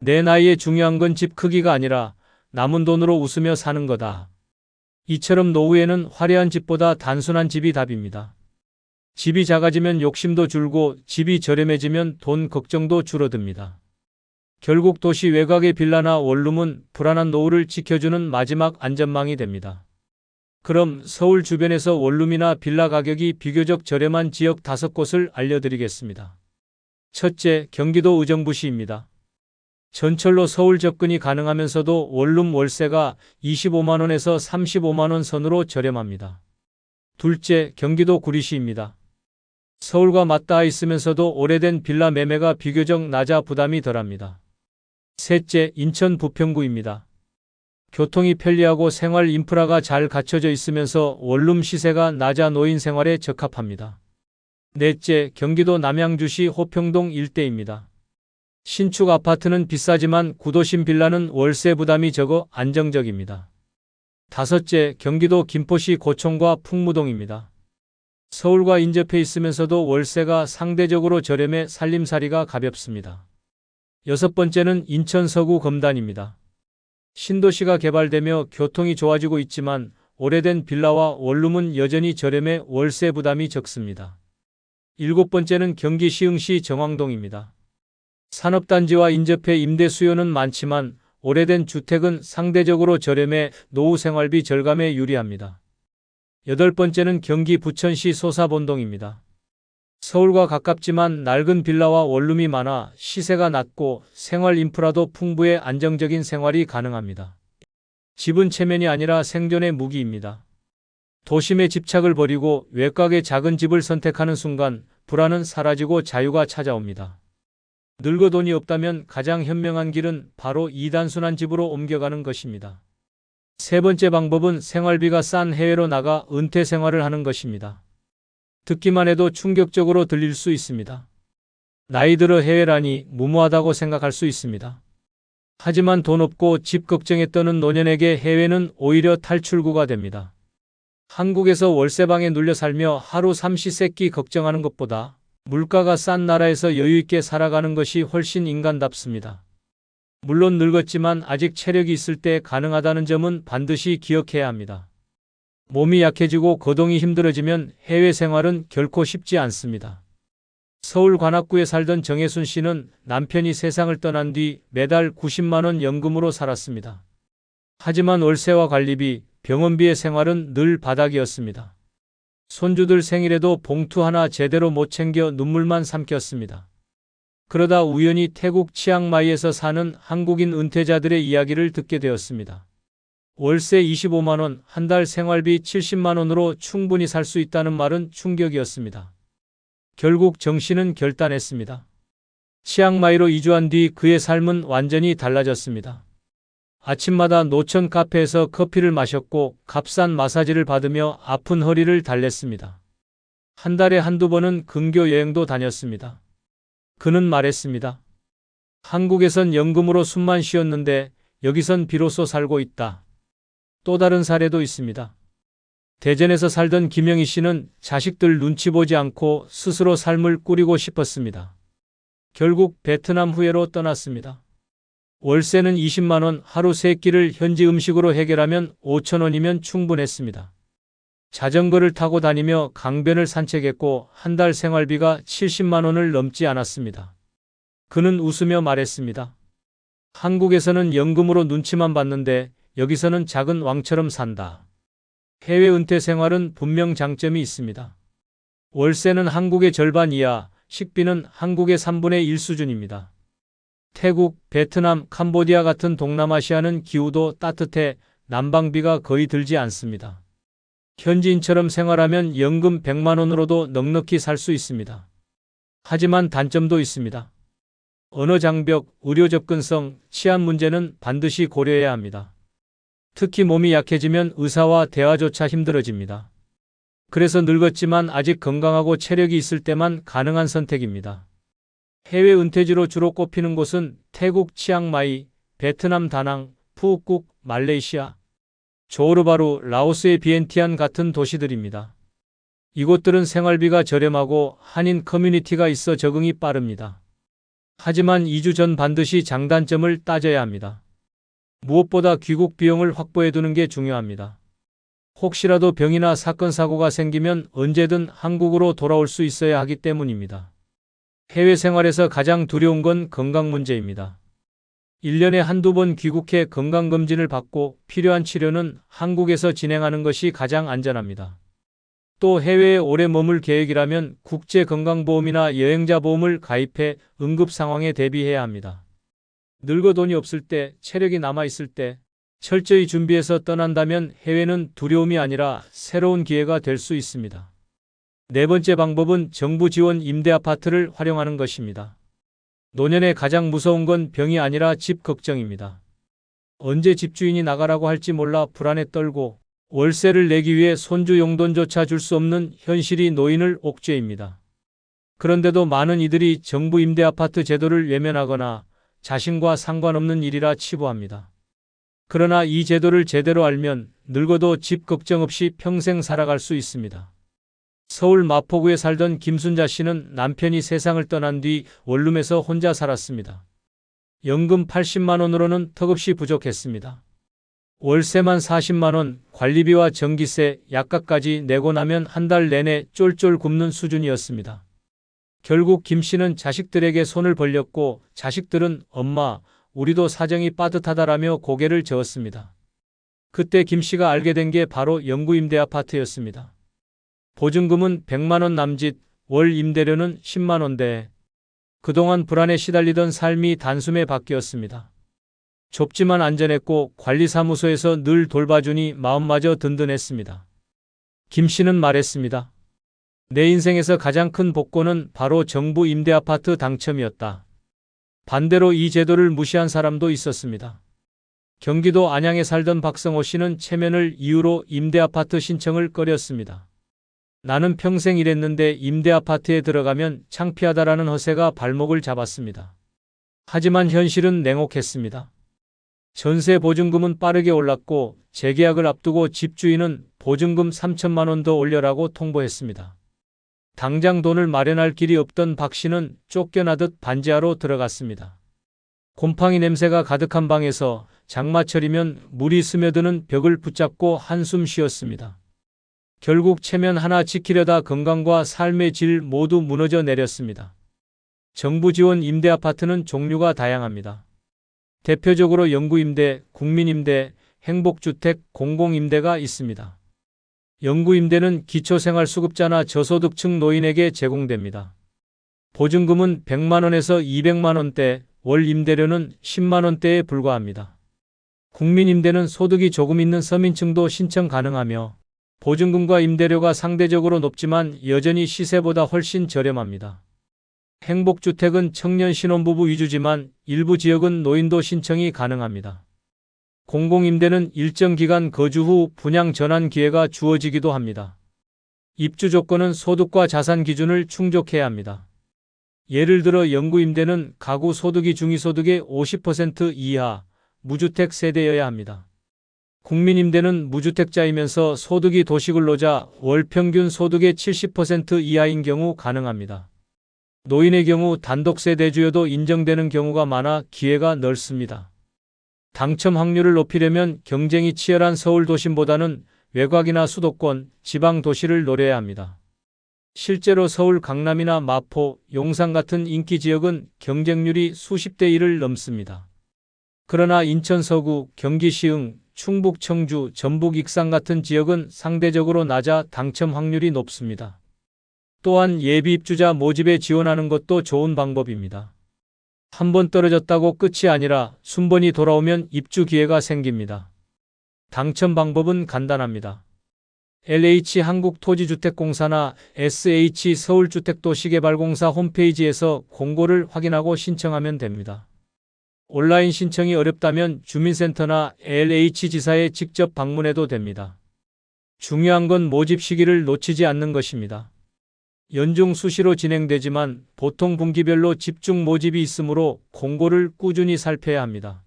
내 나이에 중요한 건 집 크기가 아니라 남은 돈으로 웃으며 사는 거다. 이처럼 노후에는 화려한 집보다 단순한 집이 답입니다. 집이 작아지면 욕심도 줄고 집이 저렴해지면 돈 걱정도 줄어듭니다. 결국 도시 외곽의 빌라나 원룸은 불안한 노후를 지켜주는 마지막 안전망이 됩니다. 그럼 서울 주변에서 원룸이나 빌라 가격이 비교적 저렴한 지역 5곳을 알려드리겠습니다. 첫째, 경기도 의정부시입니다. 전철로 서울 접근이 가능하면서도 원룸 월세가 25만 원에서 35만 원 선으로 저렴합니다. 둘째, 경기도 구리시입니다. 서울과 맞닿아 있으면서도 오래된 빌라 매매가 비교적 낮아 부담이 덜합니다. 셋째, 인천 부평구입니다. 교통이 편리하고 생활 인프라가 잘 갖춰져 있으면서 원룸 시세가 낮아 노인 생활에 적합합니다. 넷째, 경기도 남양주시 호평동 일대입니다. 신축 아파트는 비싸지만 구도심 빌라는 월세 부담이 적어 안정적입니다. 다섯째, 경기도 김포시 고촌과 풍무동입니다. 서울과 인접해 있으면서도 월세가 상대적으로 저렴해 살림살이가 가볍습니다. 여섯 번째는 인천 서구 검단입니다. 신도시가 개발되며 교통이 좋아지고 있지만 오래된 빌라와 원룸은 여전히 저렴해 월세 부담이 적습니다. 일곱 번째는 경기 시흥시 정왕동입니다. 산업단지와 인접해 임대 수요는 많지만 오래된 주택은 상대적으로 저렴해 노후 생활비 절감에 유리합니다. 여덟 번째는 경기 부천시 소사본동입니다. 서울과 가깝지만 낡은 빌라와 원룸이 많아 시세가 낮고 생활 인프라도 풍부해 안정적인 생활이 가능합니다. 집은 체면이 아니라 생존의 무기입니다. 도심에 집착을 버리고 외곽의 작은 집을 선택하는 순간 불안은 사라지고 자유가 찾아옵니다. 늙어 돈이 없다면 가장 현명한 길은 바로 이 단순한 집으로 옮겨가는 것입니다. 세 번째 방법은 생활비가 싼 해외로 나가 은퇴 생활을 하는 것입니다. 듣기만 해도 충격적으로 들릴 수 있습니다. 나이 들어 해외라니 무모하다고 생각할 수 있습니다. 하지만 돈 없고 집 걱정에 떠는 노년에게 해외는 오히려 탈출구가 됩니다. 한국에서 월세방에 눌려 살며 하루 삼시세끼 걱정하는 것보다 물가가 싼 나라에서 여유있게 살아가는 것이 훨씬 인간답습니다. 물론 늙었지만 아직 체력이 있을 때 가능하다는 점은 반드시 기억해야 합니다. 몸이 약해지고 거동이 힘들어지면 해외 생활은 결코 쉽지 않습니다. 서울 관악구에 살던 정혜순 씨는 남편이 세상을 떠난 뒤 매달 90만 원 연금으로 살았습니다. 하지만 월세와 관리비, 병원비의 생활은 늘 바닥이었습니다. 손주들 생일에도 봉투 하나 제대로 못 챙겨 눈물만 삼켰습니다. 그러다 우연히 태국 치앙마이에서 사는 한국인 은퇴자들의 이야기를 듣게 되었습니다. 월세 25만 원, 한 달 생활비 70만 원으로 충분히 살 수 있다는 말은 충격이었습니다. 결국 정 씨는 결단했습니다. 치앙마이로 이주한 뒤 그의 삶은 완전히 달라졌습니다. 아침마다 노천 카페에서 커피를 마셨고 값싼 마사지를 받으며 아픈 허리를 달랬습니다. 한 달에 한두 번은 근교 여행도 다녔습니다. 그는 말했습니다. 한국에선 연금으로 숨만 쉬었는데 여기선 비로소 살고 있다. 또 다른 사례도 있습니다. 대전에서 살던 김영희 씨는 자식들 눈치 보지 않고 스스로 삶을 꾸리고 싶었습니다. 결국 베트남 후예로 떠났습니다. 월세는 20만 원, 하루 3끼를 현지 음식으로 해결하면 5천 원이면 충분했습니다. 자전거를 타고 다니며 강변을 산책했고 한 달 생활비가 70만 원을 넘지 않았습니다. 그는 웃으며 말했습니다. 한국에서는 연금으로 눈치만 봤는데 여기서는 작은 왕처럼 산다. 해외 은퇴 생활은 분명 장점이 있습니다. 월세는 한국의 절반 이하, 식비는 한국의 3분의 1 수준입니다. 태국, 베트남, 캄보디아 같은 동남아시아는 기후도 따뜻해 난방비가 거의 들지 않습니다. 현지인처럼 생활하면 연금 100만 원으로도 넉넉히 살 수 있습니다. 하지만 단점도 있습니다. 언어 장벽, 의료 접근성, 치안 문제는 반드시 고려해야 합니다. 특히 몸이 약해지면 의사와 대화조차 힘들어집니다. 그래서 늙었지만 아직 건강하고 체력이 있을 때만 가능한 선택입니다. 해외 은퇴지로 주로 꼽히는 곳은 태국 치앙마이, 베트남 다낭, 푸꾸옥, 말레이시아, 조르바루, 라오스의 비엔티안 같은 도시들입니다. 이곳들은 생활비가 저렴하고 한인 커뮤니티가 있어 적응이 빠릅니다. 하지만 이주 전 반드시 장단점을 따져야 합니다. 무엇보다 귀국 비용을 확보해 두는 게 중요합니다. 혹시라도 병이나 사건 사고가 생기면 언제든 한국으로 돌아올 수 있어야 하기 때문입니다. 해외 생활에서 가장 두려운 건 건강 문제입니다. 1년에 한두 번 귀국해 건강검진을 받고 필요한 치료는 한국에서 진행하는 것이 가장 안전합니다. 또 해외에 오래 머물 계획이라면 국제건강보험이나 여행자 보험을 가입해 응급 상황에 대비해야 합니다. 늙어 돈이 없을 때, 체력이 남아있을 때 철저히 준비해서 떠난다면 해외는 두려움이 아니라 새로운 기회가 될 수 있습니다. 네 번째 방법은 정부 지원 임대아파트를 활용하는 것입니다. 노년에 가장 무서운 건 병이 아니라 집 걱정입니다. 언제 집주인이 나가라고 할지 몰라 불안에 떨고 월세를 내기 위해 손주 용돈조차 줄 수 없는 현실이 노인을 옥죄입니다. 그런데도 많은 이들이 정부 임대아파트 제도를 외면하거나 자신과 상관없는 일이라 치부합니다. 그러나 이 제도를 제대로 알면 늙어도 집 걱정 없이 평생 살아갈 수 있습니다. 서울 마포구에 살던 김순자 씨는 남편이 세상을 떠난 뒤 원룸에서 혼자 살았습니다. 연금 80만 원으로는 턱없이 부족했습니다. 월세만 40만 원, 관리비와 전기세, 약값까지 내고 나면 한 달 내내 쫄쫄 굶는 수준이었습니다. 결국 김 씨는 자식들에게 손을 벌렸고 자식들은 엄마, 우리도 사정이 빠듯하다라며 고개를 저었습니다. 그때 김 씨가 알게 된 게 바로 영구 임대 아파트였습니다. 보증금은 100만 원 남짓, 월 임대료는 10만 원대. 그동안 불안에 시달리던 삶이 단숨에 바뀌었습니다. 좁지만 안전했고 관리사무소에서 늘 돌봐주니 마음마저 든든했습니다. 김 씨는 말했습니다. 내 인생에서 가장 큰 복권은 바로 정부 임대아파트 당첨이었다. 반대로 이 제도를 무시한 사람도 있었습니다. 경기도 안양에 살던 박성호 씨는 체면을 이유로 임대아파트 신청을 꺼렸습니다. 나는 평생 일했는데 임대아파트에 들어가면 창피하다라는 허세가 발목을 잡았습니다. 하지만 현실은 냉혹했습니다. 전세 보증금은 빠르게 올랐고 재계약을 앞두고 집주인은 보증금 3천만 원 더 올려라고 통보했습니다. 당장 돈을 마련할 길이 없던 박 씨는 쫓겨나듯 반지하로 들어갔습니다. 곰팡이 냄새가 가득한 방에서 장마철이면 물이 스며드는 벽을 붙잡고 한숨 쉬었습니다. 결국 체면 하나 지키려다 건강과 삶의 질 모두 무너져 내렸습니다. 정부 지원 임대아파트는 종류가 다양합니다. 대표적으로 영구임대, 국민임대, 행복주택, 공공임대가 있습니다. 영구임대는 기초생활수급자나 저소득층 노인에게 제공됩니다. 보증금은 100만 원에서 200만 원대, 월 임대료는 10만 원대에 불과합니다. 국민임대는 소득이 조금 있는 서민층도 신청 가능하며 보증금과 임대료가 상대적으로 높지만 여전히 시세보다 훨씬 저렴합니다. 행복주택은 청년 신혼부부 위주지만 일부 지역은 노인도 신청이 가능합니다. 공공임대는 일정 기간 거주 후 분양 전환 기회가 주어지기도 합니다. 입주 조건은 소득과 자산 기준을 충족해야 합니다. 예를 들어 영구임대는 가구 소득이 중위소득의 50% 이하, 무주택 세대여야 합니다. 국민임대는 무주택자이면서 소득이 도시근로자 월 평균 소득의 70% 이하인 경우 가능합니다. 노인의 경우 단독세 대주여도 인정되는 경우가 많아 기회가 넓습니다. 당첨 확률을 높이려면 경쟁이 치열한 서울 도심보다는 외곽이나 수도권, 지방 도시를 노려야 합니다. 실제로 서울 강남이나 마포, 용산 같은 인기 지역은 경쟁률이 수십 대 1을 넘습니다. 그러나 인천 서구, 경기 시흥, 충북 청주, 전북 익산 같은 지역은 상대적으로 낮아 당첨 확률이 높습니다. 또한 예비 입주자 모집에 지원하는 것도 좋은 방법입니다. 한 번 떨어졌다고 끝이 아니라 순번이 돌아오면 입주 기회가 생깁니다. 당첨 방법은 간단합니다. LH 한국토지주택공사나 SH 서울주택도시개발공사 홈페이지에서 공고를 확인하고 신청하면 됩니다. 온라인 신청이 어렵다면 주민센터나 LH 지사에 직접 방문해도 됩니다. 중요한 건 모집 시기를 놓치지 않는 것입니다. 연중 수시로 진행되지만 보통 분기별로 집중 모집이 있으므로 공고를 꾸준히 살펴야 합니다.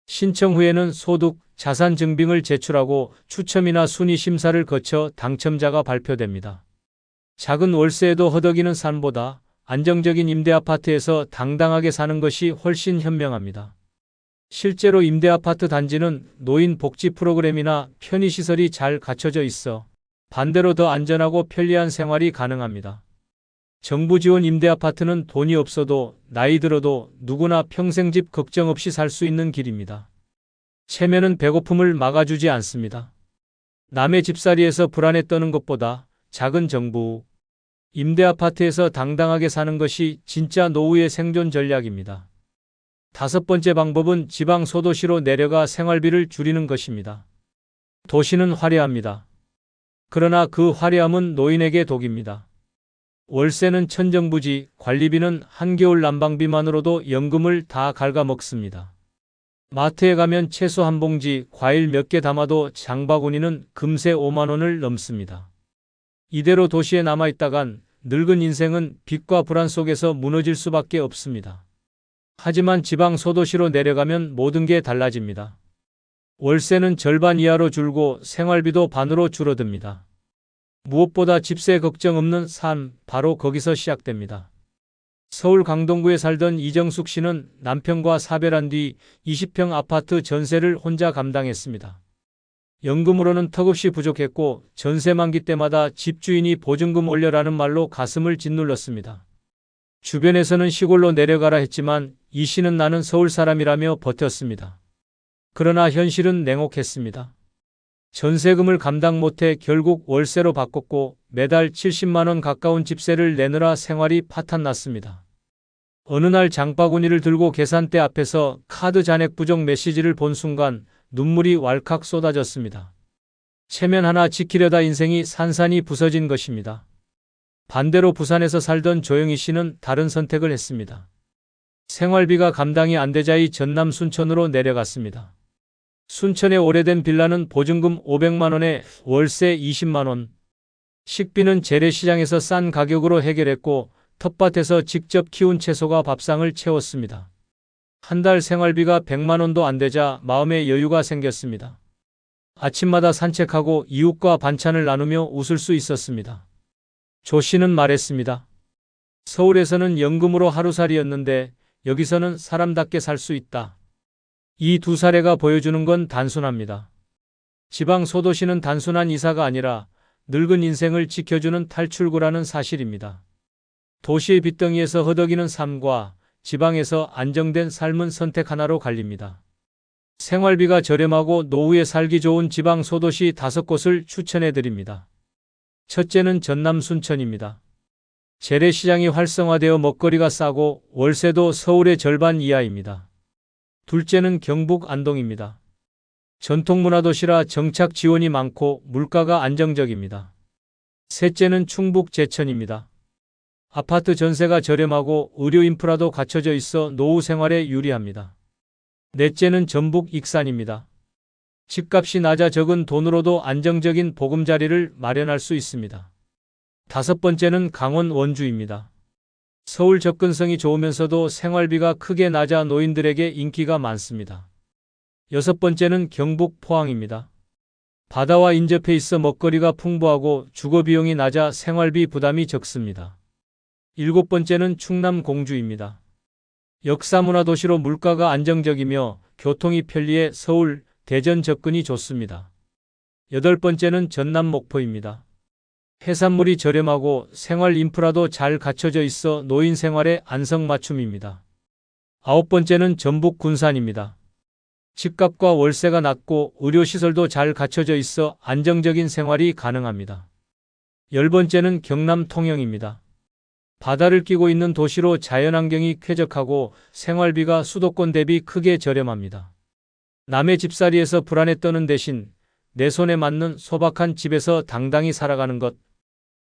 신청 후에는 소득, 자산 증빙을 제출하고 추첨이나 순위 심사를 거쳐 당첨자가 발표됩니다. 작은 월세에도 허덕이는 삶보다 안정적인 임대아파트에서 당당하게 사는 것이 훨씬 현명합니다. 실제로 임대아파트 단지는 노인 복지 프로그램이나 편의시설이 잘 갖춰져 있어 반대로 더 안전하고 편리한 생활이 가능합니다. 정부 지원 임대아파트는 돈이 없어도 나이 들어도 누구나 평생 집 걱정 없이 살 수 있는 길입니다. 체면은 배고픔을 막아주지 않습니다. 남의 집살이에서 불안에 떠는 것보다 작은 정부, 임대아파트에서 당당하게 사는 것이 진짜 노후의 생존 전략입니다. 5번째 방법은 지방 소도시로 내려가 생활비를 줄이는 것입니다. 도시는 화려합니다. 그러나 그 화려함은 노인에게 독입니다. 월세는 천정부지, 관리비는 한겨울 난방비만으로도 연금을 다 갉아먹습니다. 마트에 가면 채소 한 봉지, 과일 몇 개 담아도 장바구니는 금세 5만 원을 넘습니다. 이대로 도시에 남아있다간 늙은 인생은 빚과 불안 속에서 무너질 수밖에 없습니다. 하지만 지방 소도시로 내려가면 모든 게 달라집니다. 월세는 절반 이하로 줄고 생활비도 반으로 줄어듭니다. 무엇보다 집세 걱정 없는 삶, 바로 거기서 시작됩니다. 서울 강동구에 살던 이정숙 씨는 남편과 사별한 뒤 20평 아파트 전세를 혼자 감당했습니다. 연금으로는 턱없이 부족했고 전세 만기 때마다 집주인이 보증금 올려라는 말로 가슴을 짓눌렀습니다. 주변에서는 시골로 내려가라 했지만 이 씨는 나는 서울 사람이라며 버텼습니다. 그러나 현실은 냉혹했습니다. 전세금을 감당 못해 결국 월세로 바꿨고 매달 70만 원 가까운 집세를 내느라 생활이 파탄났습니다. 어느 날 장바구니를 들고 계산대 앞에서 카드 잔액 부족 메시지를 본 순간 눈물이 왈칵 쏟아졌습니다. 체면 하나 지키려다 인생이 산산이 부서진 것입니다. 반대로 부산에서 살던 조영희 씨는 다른 선택을 했습니다. 생활비가 감당이 안 되자이 전남 순천으로 내려갔습니다. 순천의 오래된 빌라는 보증금 500만 원에 월세 20만 원. 식비는 재래시장에서 싼 가격으로 해결했고 텃밭에서 직접 키운 채소가 밥상을 채웠습니다. 한 달 생활비가 100만 원도 안 되자 마음의 여유가 생겼습니다. 아침마다 산책하고 이웃과 반찬을 나누며 웃을 수 있었습니다. 조 씨는 말했습니다. 서울에서는 연금으로 하루살이였는데 여기서는 사람답게 살 수 있다. 이 두 사례가 보여주는 건 단순합니다. 지방 소도시는 단순한 이사가 아니라 늙은 인생을 지켜주는 탈출구라는 사실입니다. 도시의 빚덩이에서 허덕이는 삶과 지방에서 안정된 삶은 선택 하나로 갈립니다. 생활비가 저렴하고 노후에 살기 좋은 지방 소도시 5곳을 추천해 드립니다. 첫째는 전남 순천입니다. 재래시장이 활성화되어 먹거리가 싸고 월세도 서울의 절반 이하입니다. 둘째는 경북 안동입니다. 전통문화도시라 정착 지원이 많고 물가가 안정적입니다. 셋째는 충북 제천입니다. 아파트 전세가 저렴하고 의료 인프라도 갖춰져 있어 노후 생활에 유리합니다. 넷째는 전북 익산입니다. 집값이 낮아 적은 돈으로도 안정적인 보금자리를 마련할 수 있습니다. 5번째는 강원 원주입니다. 서울 접근성이 좋으면서도 생활비가 크게 낮아 노인들에게 인기가 많습니다. 여섯 번째는 경북 포항입니다. 바다와 인접해 있어 먹거리가 풍부하고 주거 비용이 낮아 생활비 부담이 적습니다. 일곱 번째는 충남 공주입니다. 역사문화 도시로 물가가 안정적이며 교통이 편리해 서울, 대전 접근이 좋습니다. 여덟 번째는 전남 목포입니다. 해산물이 저렴하고 생활 인프라도 잘 갖춰져 있어 노인 생활에 안성맞춤입니다. 아홉 번째는 전북 군산입니다. 집값과 월세가 낮고 의료시설도 잘 갖춰져 있어 안정적인 생활이 가능합니다. 열 번째는 경남 통영입니다. 바다를 끼고 있는 도시로 자연환경이 쾌적하고 생활비가 수도권 대비 크게 저렴합니다. 남의 집살이에서 불안에 떠는 대신 내 손에 맞는 소박한 집에서 당당히 살아가는 것.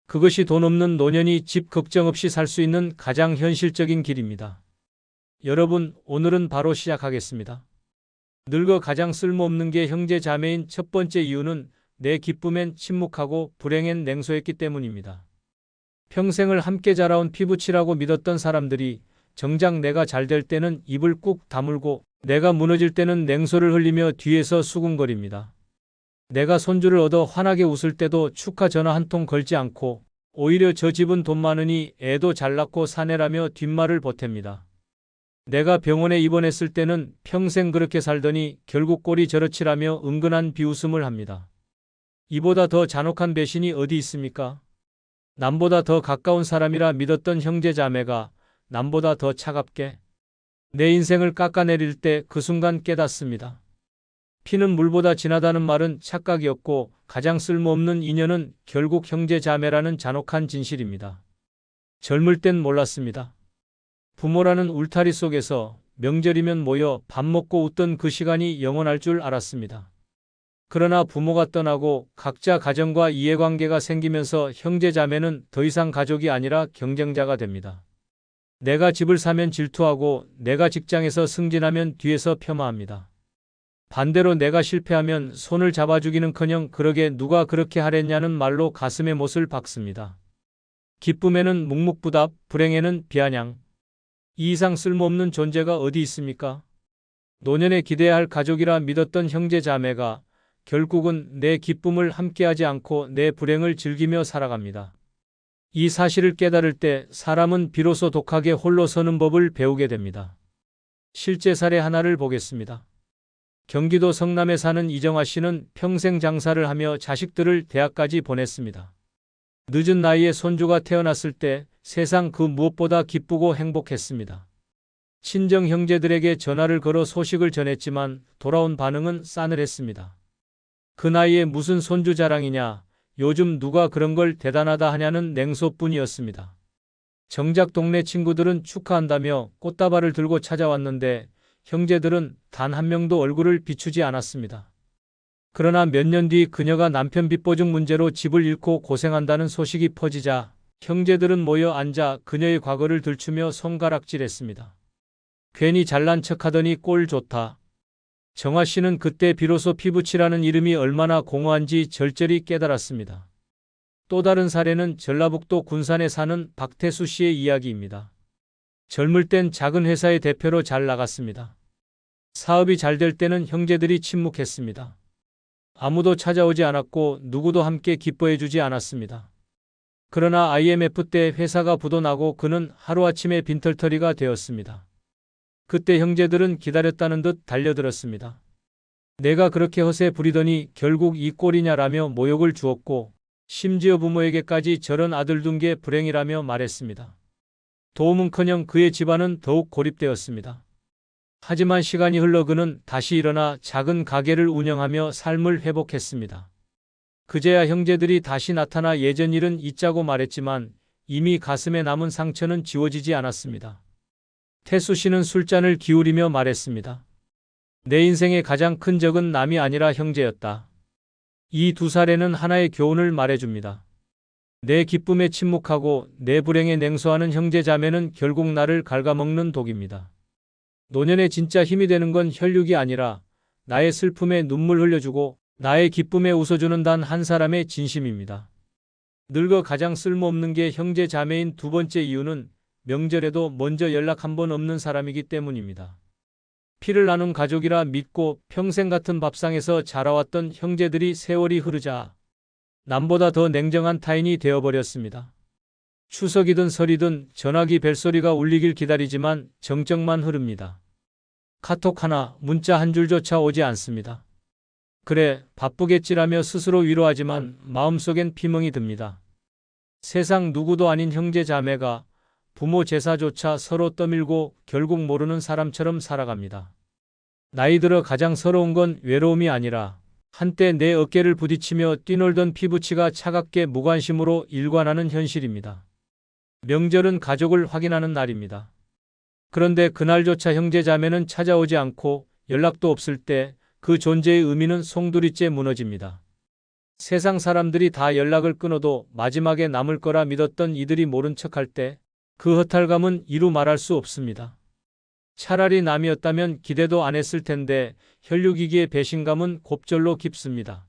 그것이 돈 없는 노년이 집 걱정 없이 살 수 있는 가장 현실적인 길입니다. 여러분, 오늘은 바로 시작하겠습니다. 늙어 가장 쓸모없는 게 형제 자매인 첫 번째 이유는 내 기쁨엔 침묵하고 불행엔 냉소했기 때문입니다. 평생을 함께 자라온 피부치라고 믿었던 사람들이 정작 내가 잘 될 때는 입을 꾹 다물고 내가 무너질 때는 냉소를 흘리며 뒤에서 수군거립니다. 내가 손주를 얻어 환하게 웃을 때도 축하 전화 한 통 걸지 않고 오히려 저 집은 돈 많으니 애도 잘 낳고 사내라며 뒷말을 보탭니다. 내가 병원에 입원했을 때는 평생 그렇게 살더니 결국 꼴이 저렇지라며 은근한 비웃음을 합니다. 이보다 더 잔혹한 배신이 어디 있습니까? 남보다 더 가까운 사람이라 믿었던 형제 자매가 남보다 더 차갑게 내 인생을 깎아내릴 때 그 순간 깨닫습니다. 피는 물보다 진하다는 말은 착각이었고 가장 쓸모없는 인연은 결국 형제 자매라는 잔혹한 진실입니다. 젊을 땐 몰랐습니다. 부모라는 울타리 속에서 명절이면 모여 밥 먹고 웃던 그 시간이 영원할 줄 알았습니다. 그러나 부모가 떠나고 각자 가정과 이해관계가 생기면서 형제 자매는 더 이상 가족이 아니라 경쟁자가 됩니다. 내가 집을 사면 질투하고 내가 직장에서 승진하면 뒤에서 폄하합니다. 반대로 내가 실패하면 손을 잡아주기는커녕 그러게 누가 그렇게 하랬냐는 말로 가슴에 못을 박습니다. 기쁨에는 묵묵부답, 불행에는 비아냥. 이 이상 쓸모없는 존재가 어디 있습니까? 노년에 기대야 할 가족이라 믿었던 형제 자매가 결국은 내 기쁨을 함께하지 않고 내 불행을 즐기며 살아갑니다. 이 사실을 깨달을 때 사람은 비로소 독하게 홀로 서는 법을 배우게 됩니다. 실제 사례 하나를 보겠습니다. 경기도 성남에 사는 이정화 씨는 평생 장사를 하며 자식들을 대학까지 보냈습니다. 늦은 나이에 손주가 태어났을 때 세상 그 무엇보다 기쁘고 행복했습니다. 친정 형제들에게 전화를 걸어 소식을 전했지만 돌아온 반응은 싸늘했습니다. 그 나이에 무슨 손주 자랑이냐, 요즘 누가 그런 걸 대단하다 하냐는 냉소뿐이었습니다. 정작 동네 친구들은 축하한다며 꽃다발을 들고 찾아왔는데 형제들은 단 한 명도 얼굴을 비추지 않았습니다. 그러나 몇 년 뒤 그녀가 남편 빚보증 문제로 집을 잃고 고생한다는 소식이 퍼지자 형제들은 모여 앉아 그녀의 과거를 들추며 손가락질했습니다. 괜히 잘난 척하더니 꼴 좋다. 정화 씨는 그때 비로소 피부치라는 이름이 얼마나 공허한지 절절히 깨달았습니다. 또 다른 사례는 전라북도 군산에 사는 박태수 씨의 이야기입니다. 젊을 땐 작은 회사의 대표로 잘 나갔습니다. 사업이 잘 될 때는 형제들이 침묵했습니다. 아무도 찾아오지 않았고 누구도 함께 기뻐해주지 않았습니다. 그러나 IMF 때 회사가 부도나고 그는 하루아침에 빈털터리가 되었습니다. 그때 형제들은 기다렸다는 듯 달려들었습니다. 내가 그렇게 허세 부리더니 결국 이 꼴이냐라며 모욕을 주었고 심지어 부모에게까지 저런 아들 둔 게 불행이라며 말했습니다. 도움은커녕 그의 집안은 더욱 고립되었습니다. 하지만 시간이 흘러 그는 다시 일어나 작은 가게를 운영하며 삶을 회복했습니다. 그제야 형제들이 다시 나타나 예전 일은 잊자고 말했지만 이미 가슴에 남은 상처는 지워지지 않았습니다. 태수 씨는 술잔을 기울이며 말했습니다. 내 인생의 가장 큰 적은 남이 아니라 형제였다. 이 두 사례는 하나의 교훈을 말해줍니다. 내 기쁨에 침묵하고 내 불행에 냉소하는 형제 자매는 결국 나를 갉아먹는 독입니다. 노년에 진짜 힘이 되는 건 혈육이 아니라 나의 슬픔에 눈물 흘려주고 나의 기쁨에 웃어주는 단 한 사람의 진심입니다. 늙어 가장 쓸모없는 게 형제 자매인 두 번째 이유는 명절에도 먼저 연락 한 번 없는 사람이기 때문입니다. 피를 나눈 가족이라 믿고 평생 같은 밥상에서 자라왔던 형제들이 세월이 흐르자 남보다 더 냉정한 타인이 되어버렸습니다. 추석이든 설이든 전화기 벨소리가 울리길 기다리지만 정적만 흐릅니다. 카톡 하나, 문자 한 줄조차 오지 않습니다. 그래, 바쁘겠지라며 스스로 위로하지만 마음속엔 피멍이 듭니다. 세상 누구도 아닌 형제 자매가 부모 제사조차 서로 떠밀고 결국 모르는 사람처럼 살아갑니다. 나이 들어 가장 서러운 건 외로움이 아니라 한때 내 어깨를 부딪히며 뛰놀던 피부치가 차갑게 무관심으로 일관하는 현실입니다. 명절은 가족을 확인하는 날입니다. 그런데 그날조차 형제 자매는 찾아오지 않고 연락도 없을 때 그 존재의 의미는 송두리째 무너집니다. 세상 사람들이 다 연락을 끊어도 마지막에 남을 거라 믿었던 이들이 모른 척할 때 그 허탈감은 이루 말할 수 없습니다. 차라리 남이었다면 기대도 안 했을 텐데 혈육이기의 배신감은 곱절로 깊습니다.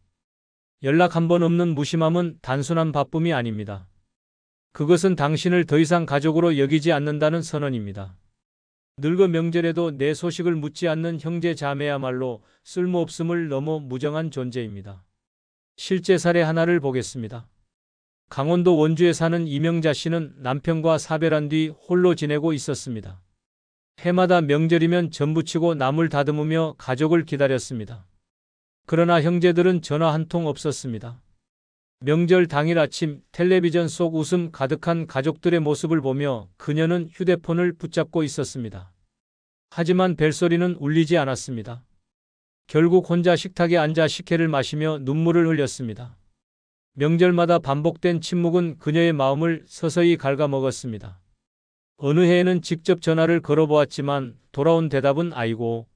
연락 한 번 없는 무심함은 단순한 바쁨이 아닙니다. 그것은 당신을 더 이상 가족으로 여기지 않는다는 선언입니다. 늙어 명절에도 내 소식을 묻지 않는 형제 자매야말로 쓸모없음을 넘어 무정한 존재입니다. 실제 사례 하나를 보겠습니다. 강원도 원주에 사는 이명자 씨는 남편과 사별한 뒤 홀로 지내고 있었습니다. 해마다 명절이면 전부치고 나물 다듬으며 가족을 기다렸습니다. 그러나 형제들은 전화 한 통 없었습니다. 명절 당일 아침 텔레비전 속 웃음 가득한 가족들의 모습을 보며 그녀는 휴대폰을 붙잡고 있었습니다. 하지만 벨소리는 울리지 않았습니다. 결국 혼자 식탁에 앉아 식혜를 마시며 눈물을 흘렸습니다. 명절마다 반복된 침묵은 그녀의 마음을 서서히 갉아먹었습니다. 어느 해에는 직접 전화를 걸어보았지만 돌아온 대답은 아이고,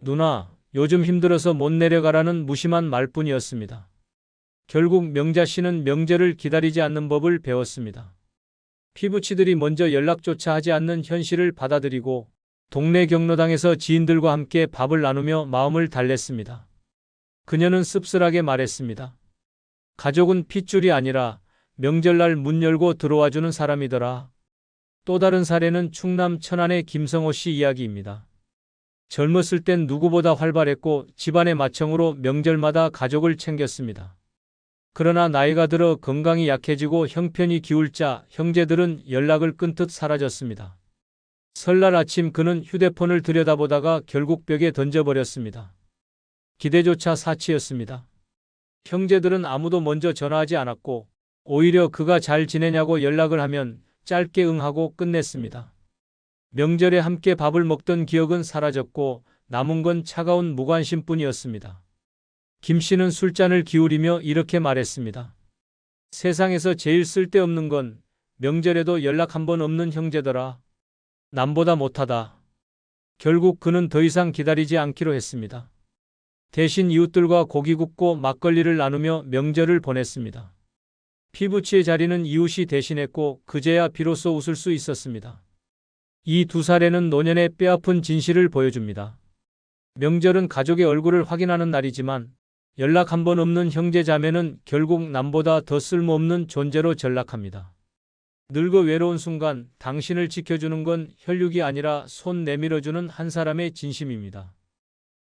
누나, 요즘 힘들어서 못 내려가라는 무심한 말뿐이었습니다. 결국 명자 씨는 명절을 기다리지 않는 법을 배웠습니다. 피부치들이 먼저 연락조차 하지 않는 현실을 받아들이고 동네 경로당에서 지인들과 함께 밥을 나누며 마음을 달랬습니다. 그녀는 씁쓸하게 말했습니다. 가족은 핏줄이 아니라 명절날 문 열고 들어와주는 사람이더라. 또 다른 사례는 충남 천안의 김성호 씨 이야기입니다. 젊었을 땐 누구보다 활발했고 집안의 맏형으로 명절마다 가족을 챙겼습니다. 그러나 나이가 들어 건강이 약해지고 형편이 기울자 형제들은 연락을 끊듯 사라졌습니다. 설날 아침 그는 휴대폰을 들여다보다가 결국 벽에 던져버렸습니다. 기대조차 사치였습니다. 형제들은 아무도 먼저 전화하지 않았고 오히려 그가 잘 지내냐고 연락을 하면 짧게 응하고 끝냈습니다. 명절에 함께 밥을 먹던 기억은 사라졌고 남은 건 차가운 무관심뿐이었습니다. 김 씨는 술잔을 기울이며 이렇게 말했습니다. 세상에서 제일 쓸데없는 건 명절에도 연락 한 번 없는 형제더라. 남보다 못하다. 결국 그는 더 이상 기다리지 않기로 했습니다. 대신 이웃들과 고기 굽고 막걸리를 나누며 명절을 보냈습니다. 피부치의 자리는 이웃이 대신했고 그제야 비로소 웃을 수 있었습니다. 이 두 사례는 노년의 뼈아픈 진실을 보여줍니다. 명절은 가족의 얼굴을 확인하는 날이지만 연락 한 번 없는 형제 자매는 결국 남보다 더 쓸모없는 존재로 전락합니다. 늙어 외로운 순간 당신을 지켜주는 건 혈육이 아니라 손 내밀어주는 한 사람의 진심입니다.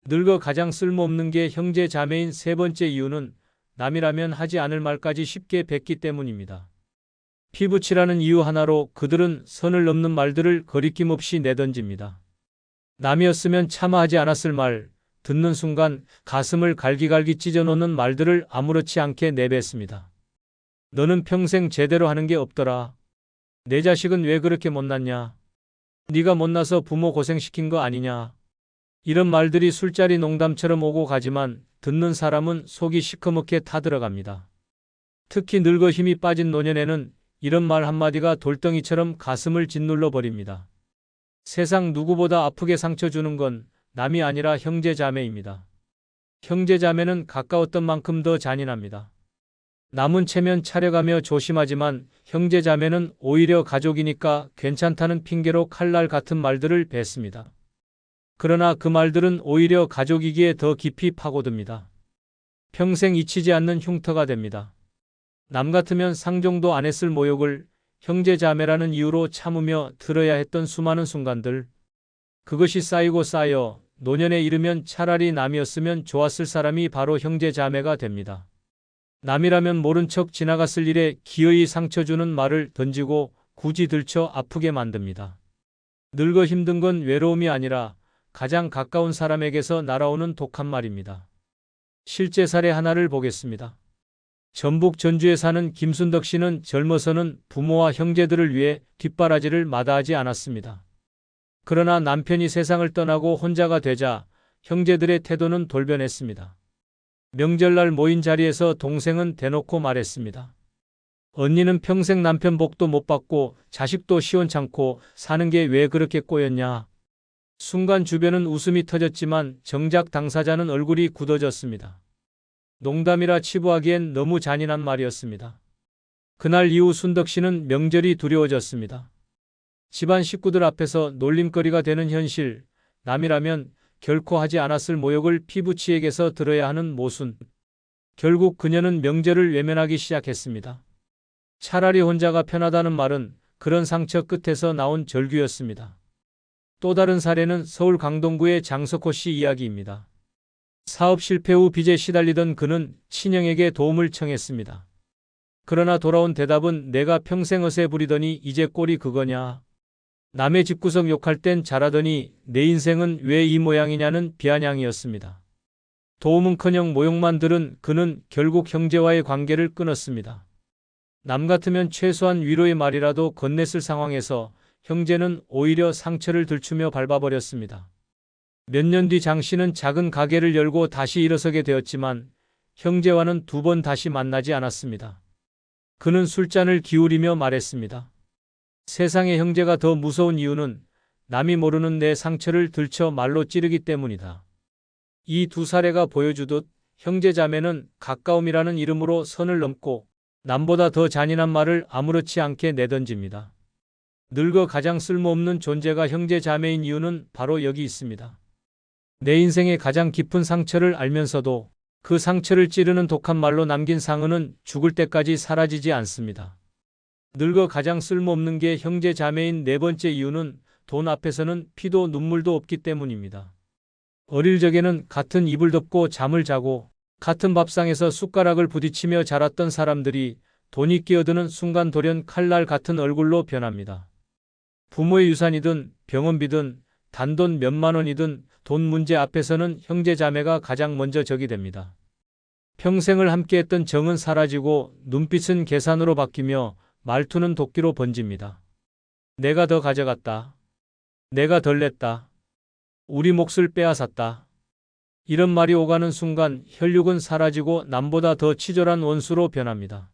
늙어 가장 쓸모없는 게 형제 자매인 세 번째 이유는 남이라면 하지 않을 말까지 쉽게 뱉기 때문입니다. 피부치라는 이유 하나로 그들은 선을 넘는 말들을 거리낌 없이 내던집니다. 남이었으면 차마 하지 않았을 말, 듣는 순간 가슴을 갈기갈기 찢어놓는 말들을 아무렇지 않게 내뱉습니다. 너는 평생 제대로 하는 게 없더라. 내 자식은 왜 그렇게 못났냐? 네가 못나서 부모 고생시킨 거 아니냐? 이런 말들이 술자리 농담처럼 오고 가지만 듣는 사람은 속이 시커멓게 타들어갑니다. 특히 늙어 힘이 빠진 노년에는 이런 말 한마디가 돌덩이처럼 가슴을 짓눌러 버립니다. 세상 누구보다 아프게 상처 주는 건 남이 아니라 형제 자매입니다. 형제 자매는 가까웠던 만큼 더 잔인합니다. 남은 체면 차려가며 조심하지만 형제 자매는 오히려 가족이니까 괜찮다는 핑계로 칼날 같은 말들을 뱉습니다. 그러나 그 말들은 오히려 가족이기에 더 깊이 파고듭니다. 평생 잊히지 않는 흉터가 됩니다. 남 같으면 상종도 안 했을 모욕을 형제 자매라는 이유로 참으며 들어야 했던 수많은 순간들. 그것이 쌓이고 쌓여 노년에 이르면 차라리 남이었으면 좋았을 사람이 바로 형제 자매가 됩니다. 남이라면 모른 척 지나갔을 일에 기어이 상처 주는 말을 던지고 굳이 들쳐 아프게 만듭니다. 늙어 힘든 건 외로움이 아니라 가장 가까운 사람에게서 날아오는 독한 말입니다. 실제 사례 하나를 보겠습니다. 전북 전주에 사는 김순덕 씨는 젊어서는 부모와 형제들을 위해 뒷바라지를 마다하지 않았습니다. 그러나 남편이 세상을 떠나고 혼자가 되자 형제들의 태도는 돌변했습니다. 명절날 모인 자리에서 동생은 대놓고 말했습니다. 언니는 평생 남편 복도 못 받고 자식도 시원찮고 사는 게 왜 그렇게 꼬였냐. 순간 주변은 웃음이 터졌지만 정작 당사자는 얼굴이 굳어졌습니다. 농담이라 치부하기엔 너무 잔인한 말이었습니다. 그날 이후 순덕 씨는 명절이 두려워졌습니다. 집안 식구들 앞에서 놀림거리가 되는 현실, 남이라면 결코 하지 않았을 모욕을 피부치에게서 들어야 하는 모순. 결국 그녀는 명절을 외면하기 시작했습니다. 차라리 혼자가 편하다는 말은 그런 상처 끝에서 나온 절규였습니다. 또 다른 사례는 서울 강동구의 장석호 씨 이야기입니다. 사업 실패 후 빚에 시달리던 그는 친형에게 도움을 청했습니다. 그러나 돌아온 대답은 내가 평생 어세 부리더니 이제 꼴이 그거냐. 남의 집구석 욕할 땐 잘하더니 내 인생은 왜 이 모양이냐는 비아냥이었습니다. 도움은커녕 모욕만 들은 그는 결국 형제와의 관계를 끊었습니다. 남 같으면 최소한 위로의 말이라도 건넸을 상황에서 형제는 오히려 상처를 들추며 밟아버렸습니다. 몇 년 뒤 장 씨는 작은 가게를 열고 다시 일어서게 되었지만 형제와는 2번 다시 만나지 않았습니다. 그는 술잔을 기울이며 말했습니다. 세상에 형제가 더 무서운 이유는 남이 모르는 내 상처를 들쳐 말로 찌르기 때문이다. 이 두 사례가 보여주듯 형제자매는 가까움이라는 이름으로 선을 넘고 남보다 더 잔인한 말을 아무렇지 않게 내던집니다. 늙어 가장 쓸모없는 존재가 형제자매인 이유는 바로 여기 있습니다. 내 인생의 가장 깊은 상처를 알면서도 그 상처를 찌르는 독한 말로 남긴 상흔은 죽을 때까지 사라지지 않습니다. 늙어 가장 쓸모없는 게 형제자매인 네 번째 이유는 돈 앞에서는 피도 눈물도 없기 때문입니다. 어릴 적에는 같은 이불 덮고 잠을 자고 같은 밥상에서 숟가락을 부딪히며 자랐던 사람들이 돈이 끼어드는 순간 돌연 칼날 같은 얼굴로 변합니다. 부모의 유산이든 병원비든 단돈 몇만 원이든 돈 문제 앞에서는 형제자매가 가장 먼저 적이 됩니다. 평생을 함께했던 정은 사라지고 눈빛은 계산으로 바뀌며 말투는 도끼로 번집니다. 내가 더 가져갔다. 내가 덜 냈다. 우리 몫을 빼앗았다. 이런 말이 오가는 순간 혈육은 사라지고 남보다 더 치졸한 원수로 변합니다.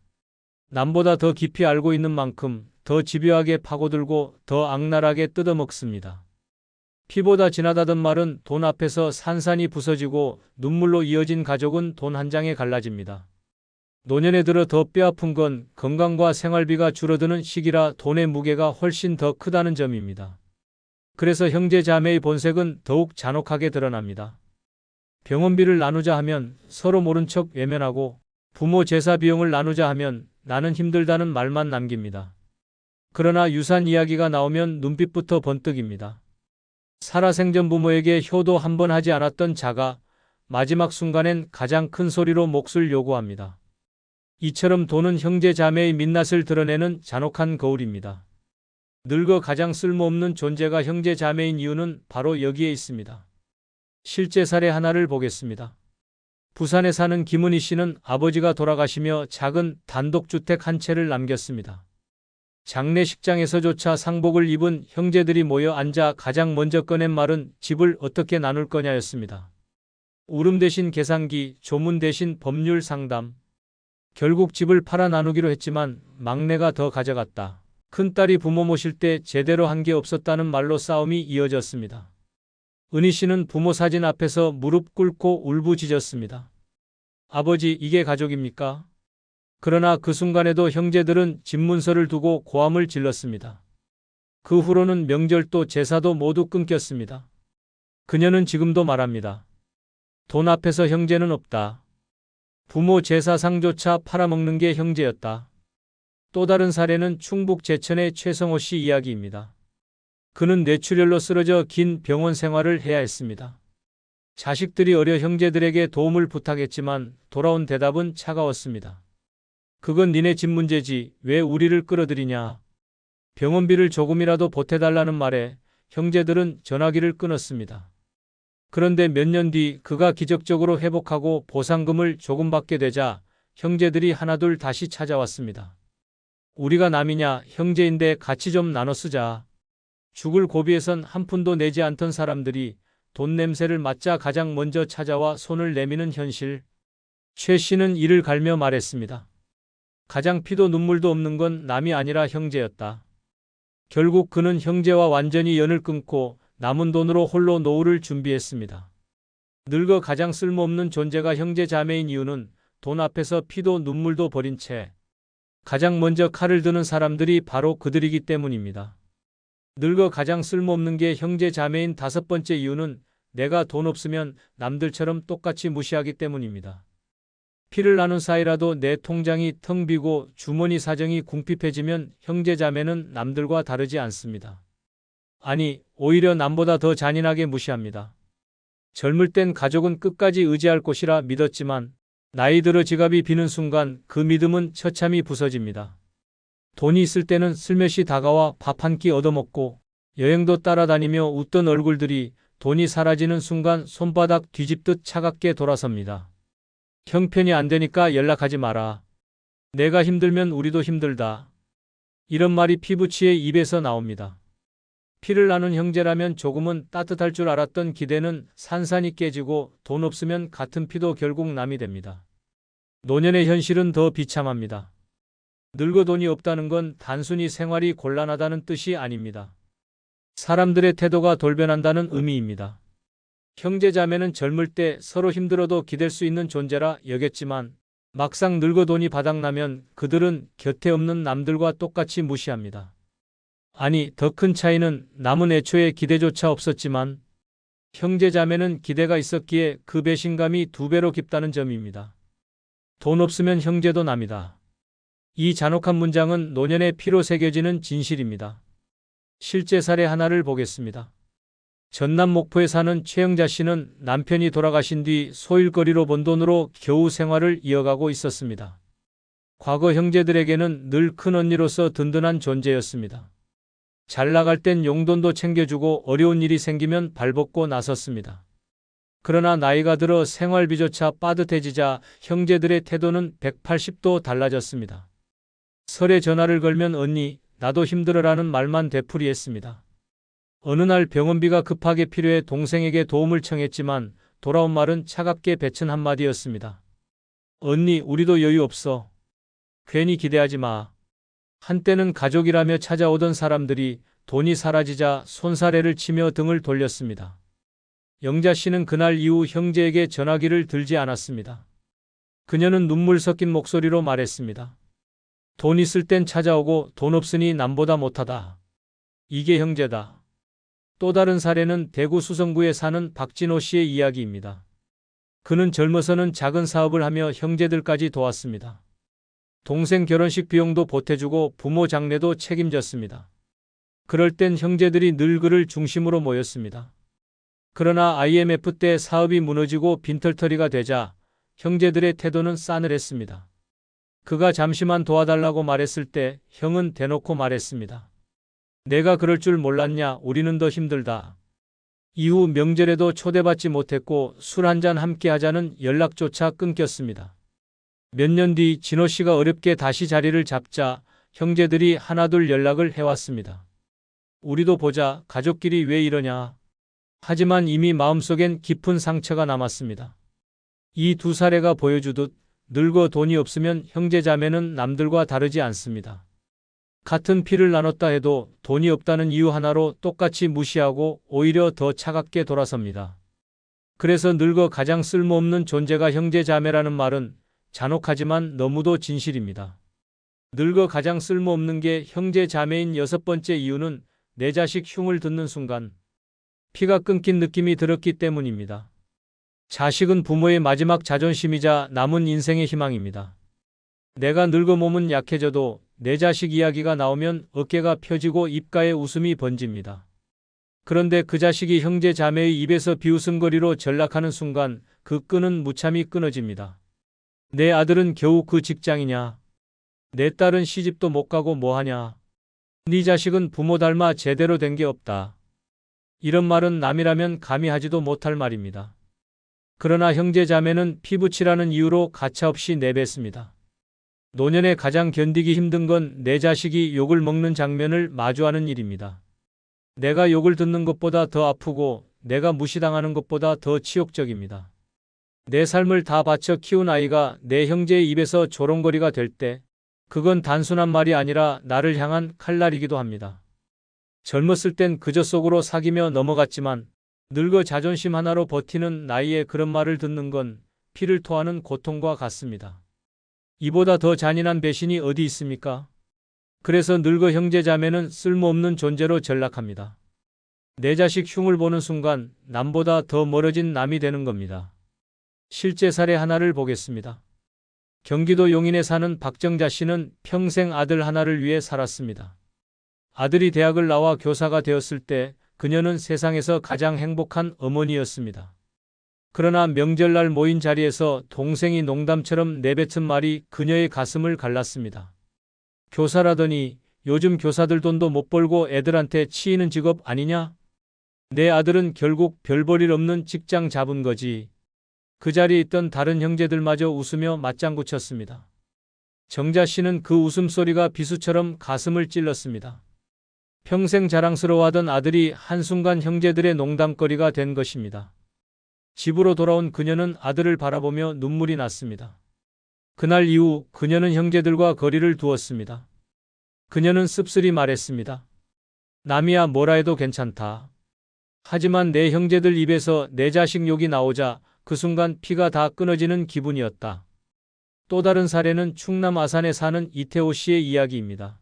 남보다 더 깊이 알고 있는 만큼 더 집요하게 파고들고 더 악랄하게 뜯어먹습니다. 피보다 진하다던 말은 돈 앞에서 산산이 부서지고 눈물로 이어진 가족은 돈 한 장에 갈라집니다. 노년에 들어 더 뼈아픈 건 건강과 생활비가 줄어드는 시기라 돈의 무게가 훨씬 더 크다는 점입니다. 그래서 형제자매의 본색은 더욱 잔혹하게 드러납니다. 병원비를 나누자 하면 서로 모른 척 외면하고 부모 제사 비용을 나누자 하면 나는 힘들다는 말만 남깁니다. 그러나 유산 이야기가 나오면 눈빛부터 번뜩입니다. 살아생전 부모에게 효도 한 번 하지 않았던 자가 마지막 순간엔 가장 큰 소리로 몫을 요구합니다. 이처럼 돈은 형제자매의 민낯을 드러내는 잔혹한 거울입니다. 늙어 가장 쓸모없는 존재가 형제자매인 이유는 바로 여기에 있습니다. 실제 사례 하나를 보겠습니다. 부산에 사는 김은희 씨는 아버지가 돌아가시며 작은 단독주택 한 채를 남겼습니다. 장례식장에서조차 상복을 입은 형제들이 모여 앉아 가장 먼저 꺼낸 말은 집을 어떻게 나눌 거냐였습니다. 울음 대신 계산기, 조문 대신 법률 상담. 결국 집을 팔아 나누기로 했지만 막내가 더 가져갔다. 큰딸이 부모 모실 때 제대로 한 게 없었다는 말로 싸움이 이어졌습니다. 은희 씨는 부모 사진 앞에서 무릎 꿇고 울부짖었습니다. 아버지, 이게 가족입니까? 그러나 그 순간에도 형제들은 집문서를 두고 고함을 질렀습니다. 그 후로는 명절도 제사도 모두 끊겼습니다. 그녀는 지금도 말합니다. 돈 앞에서 형제는 없다. 부모 제사상조차 팔아먹는 게 형제였다. 또 다른 사례는 충북 제천의 최성호 씨 이야기입니다. 그는 뇌출혈로 쓰러져 긴 병원 생활을 해야 했습니다. 자식들이 어려 형제들에게 도움을 부탁했지만 돌아온 대답은 차가웠습니다. 그건 니네 집 문제지 왜 우리를 끌어들이냐. 병원비를 조금이라도 보태달라는 말에 형제들은 전화기를 끊었습니다. 그런데 몇 년 뒤 그가 기적적으로 회복하고 보상금을 조금 받게 되자 형제들이 하나둘 다시 찾아왔습니다. 우리가 남이냐 형제인데 같이 좀 나눠 쓰자. 죽을 고비에선 한 푼도 내지 않던 사람들이 돈 냄새를 맡자 가장 먼저 찾아와 손을 내미는 현실. 최 씨는 이를 갈며 말했습니다. 가장 피도 눈물도 없는 건 남이 아니라 형제였다. 결국 그는 형제와 완전히 연을 끊고 남은 돈으로 홀로 노후를 준비했습니다. 늙어 가장 쓸모없는 존재가 형제 자매인 이유는 돈 앞에서 피도 눈물도 버린 채 가장 먼저 칼을 드는 사람들이 바로 그들이기 때문입니다. 늙어 가장 쓸모없는 게 형제 자매인 다섯 번째 이유는 내가 돈 없으면 남들처럼 똑같이 무시하기 때문입니다. 피를 나눈 사이라도 내 통장이 텅 비고 주머니 사정이 궁핍해지면 형제 자매는 남들과 다르지 않습니다. 아니, 오히려 남보다 더 잔인하게 무시합니다. 젊을 땐 가족은 끝까지 의지할 곳이라 믿었지만 나이 들어 지갑이 비는 순간 그 믿음은 처참히 부서집니다. 돈이 있을 때는 슬며시 다가와 밥 한 끼 얻어먹고 여행도 따라다니며 웃던 얼굴들이 돈이 사라지는 순간 손바닥 뒤집듯 차갑게 돌아섭니다. 형편이 안 되니까 연락하지 마라. 내가 힘들면 우리도 힘들다. 이런 말이 피부치의 입에서 나옵니다. 피를 나눈 형제라면 조금은 따뜻할 줄 알았던 기대는 산산이 깨지고 돈 없으면 같은 피도 결국 남이 됩니다. 노년의 현실은 더 비참합니다. 늙어 돈이 없다는 건 단순히 생활이 곤란하다는 뜻이 아닙니다. 사람들의 태도가 돌변한다는 의미입니다. 형제자매는 젊을 때 서로 힘들어도 기댈 수 있는 존재라 여겼지만 막상 늙어 돈이 바닥나면 그들은 곁에 없는 남들과 똑같이 무시합니다. 아니, 더 큰 차이는 남은 애초에 기대조차 없었지만 형제자매는 기대가 있었기에 그 배신감이 두 배로 깊다는 점입니다. 돈 없으면 형제도 남이다. 이 잔혹한 문장은 노년의 피로 새겨지는 진실입니다. 실제 사례 하나를 보겠습니다. 전남 목포에 사는 최영자 씨는 남편이 돌아가신 뒤 소일거리로 번 돈으로 겨우 생활을 이어가고 있었습니다. 과거 형제들에게는 늘 큰언니로서 든든한 존재였습니다. 잘 나갈 땐 용돈도 챙겨주고 어려운 일이 생기면 발벗고 나섰습니다. 그러나 나이가 들어 생활비조차 빠듯해지자 형제들의 태도는 180도 달라졌습니다. 설에 전화를 걸면 언니, 나도 힘들어라는 말만 되풀이했습니다. 어느 날 병원비가 급하게 필요해 동생에게 도움을 청했지만 돌아온 말은 차갑게 뱉은 한마디였습니다. 언니, 우리도 여유 없어. 괜히 기대하지 마. 한때는 가족이라며 찾아오던 사람들이 돈이 사라지자 손사래를 치며 등을 돌렸습니다. 영자 씨는 그날 이후 형제에게 전화기를 들지 않았습니다. 그녀는 눈물 섞인 목소리로 말했습니다. 돈 있을 땐 찾아오고 돈 없으니 남보다 못하다. 이게 형제다. 또 다른 사례는 대구 수성구에 사는 박진호 씨의 이야기입니다. 그는 젊어서는 작은 사업을 하며 형제들까지 도왔습니다. 동생 결혼식 비용도 보태주고 부모 장례도 책임졌습니다. 그럴 땐 형제들이 늘 그를 중심으로 모였습니다. 그러나 IMF 때 사업이 무너지고 빈털터리가 되자 형제들의 태도는 싸늘했습니다. 그가 잠시만 도와달라고 말했을 때 형은 대놓고 말했습니다. 내가 그럴 줄 몰랐냐, 우리는 더 힘들다. 이후 명절에도 초대받지 못했고 술 한잔 함께 하자는 연락조차 끊겼습니다. 몇 년 뒤 진호 씨가 어렵게 다시 자리를 잡자 형제들이 하나둘 연락을 해왔습니다. 우리도 보자, 가족끼리 왜 이러냐. 하지만 이미 마음속엔 깊은 상처가 남았습니다. 이 두 사례가 보여주듯 늙어 돈이 없으면 형제자매는 남들과 다르지 않습니다. 같은 피를 나눴다 해도 돈이 없다는 이유 하나로 똑같이 무시하고 오히려 더 차갑게 돌아섭니다. 그래서 늙어 가장 쓸모없는 존재가 형제자매라는 말은 잔혹하지만 너무도 진실입니다. 늙어 가장 쓸모없는 게 형제자매인 여섯 번째 이유는 내 자식 흉을 듣는 순간 피가 끊긴 느낌이 들었기 때문입니다. 자식은 부모의 마지막 자존심이자 남은 인생의 희망입니다. 내가 늙어 몸은 약해져도 내 자식 이야기가 나오면 어깨가 펴지고 입가에 웃음이 번집니다. 그런데 그 자식이 형제 자매의 입에서 비웃음거리로 전락하는 순간 그 끈은 무참히 끊어집니다. 내 아들은 겨우 그 직장이냐? 내 딸은 시집도 못 가고 뭐하냐? 네 자식은 부모 닮아 제대로 된 게 없다. 이런 말은 남이라면 감히 하지도 못할 말입니다. 그러나 형제 자매는 피부치라는 이유로 가차없이 내뱉습니다. 노년에 가장 견디기 힘든 건 내 자식이 욕을 먹는 장면을 마주하는 일입니다. 내가 욕을 듣는 것보다 더 아프고 내가 무시당하는 것보다 더 치욕적입니다. 내 삶을 다 바쳐 키운 아이가 내 형제의 입에서 조롱거리가 될 때 그건 단순한 말이 아니라 나를 향한 칼날이기도 합니다. 젊었을 땐 그저 속으로 사귀며 넘어갔지만 늙어 자존심 하나로 버티는 나이에 그런 말을 듣는 건 피를 토하는 고통과 같습니다. 이보다 더 잔인한 배신이 어디 있습니까? 그래서 늙어 형제 자매는 쓸모없는 존재로 전락합니다. 내 자식 흉을 보는 순간 남보다 더 멀어진 남이 되는 겁니다. 실제 사례 하나를 보겠습니다. 경기도 용인에 사는 박정자 씨는 평생 아들 하나를 위해 살았습니다. 아들이 대학을 나와 교사가 되었을 때 그녀는 세상에서 가장 행복한 어머니였습니다. 그러나 명절날 모인 자리에서 동생이 농담처럼 내뱉은 말이 그녀의 가슴을 갈랐습니다. 교사라더니 요즘 교사들 돈도 못 벌고 애들한테 치이는 직업 아니냐? 내 아들은 결국 별 볼 일 없는 직장 잡은 거지. 그 자리에 있던 다른 형제들마저 웃으며 맞장구 쳤습니다. 정자 씨는 그 웃음소리가 비수처럼 가슴을 찔렀습니다. 평생 자랑스러워하던 아들이 한순간 형제들의 농담거리가 된 것입니다. 집으로 돌아온 그녀는 아들을 바라보며 눈물이 났습니다. 그날 이후 그녀는 형제들과 거리를 두었습니다. 그녀는 씁쓸히 말했습니다. 남이야 뭐라 해도 괜찮다. 하지만 내 형제들 입에서 내 자식 욕이 나오자 그 순간 피가 다 끊어지는 기분이었다. 또 다른 사례는 충남 아산에 사는 이태호 씨의 이야기입니다.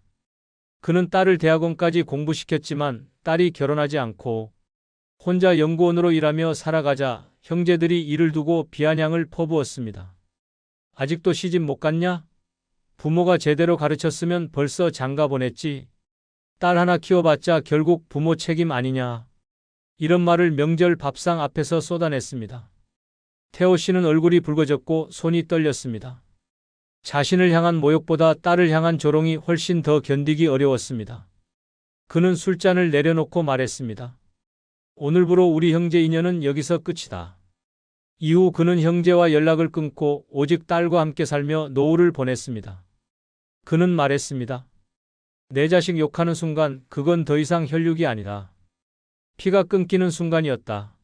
그는 딸을 대학원까지 공부시켰지만 딸이 결혼하지 않고 혼자 연구원으로 일하며 살아가자 형제들이 이를 두고 비아냥을 퍼부었습니다. 아직도 시집 못 갔냐? 부모가 제대로 가르쳤으면 벌써 장가 보냈지. 딸 하나 키워봤자 결국 부모 책임 아니냐. 이런 말을 명절 밥상 앞에서 쏟아냈습니다. 태호 씨는 얼굴이 붉어졌고 손이 떨렸습니다. 자신을 향한 모욕보다 딸을 향한 조롱이 훨씬 더 견디기 어려웠습니다. 그는 술잔을 내려놓고 말했습니다. 오늘부로 우리 형제 인연은 여기서 끝이다. 이후 그는 형제와 연락을 끊고 오직 딸과 함께 살며 노후를 보냈습니다. 그는 말했습니다. 내 자식 욕하는 순간 그건 더 이상 혈육이 아니라 피가 끊기는 순간이었다.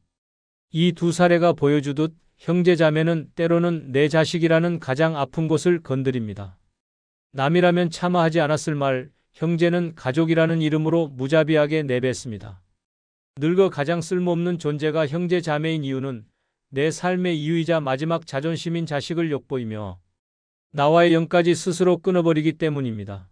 이 두 사례가 보여주듯 형제 자매는 때로는 내 자식이라는 가장 아픈 곳을 건드립니다. 남이라면 차마 하지 않았을 말, 형제는 가족이라는 이름으로 무자비하게 내뱉습니다. 늙어 가장 쓸모없는 존재가 형제 자매인 이유는 내 삶의 이유이자 마지막 자존심인 자식을 욕보이며 나와의 연까지 스스로 끊어버리기 때문입니다.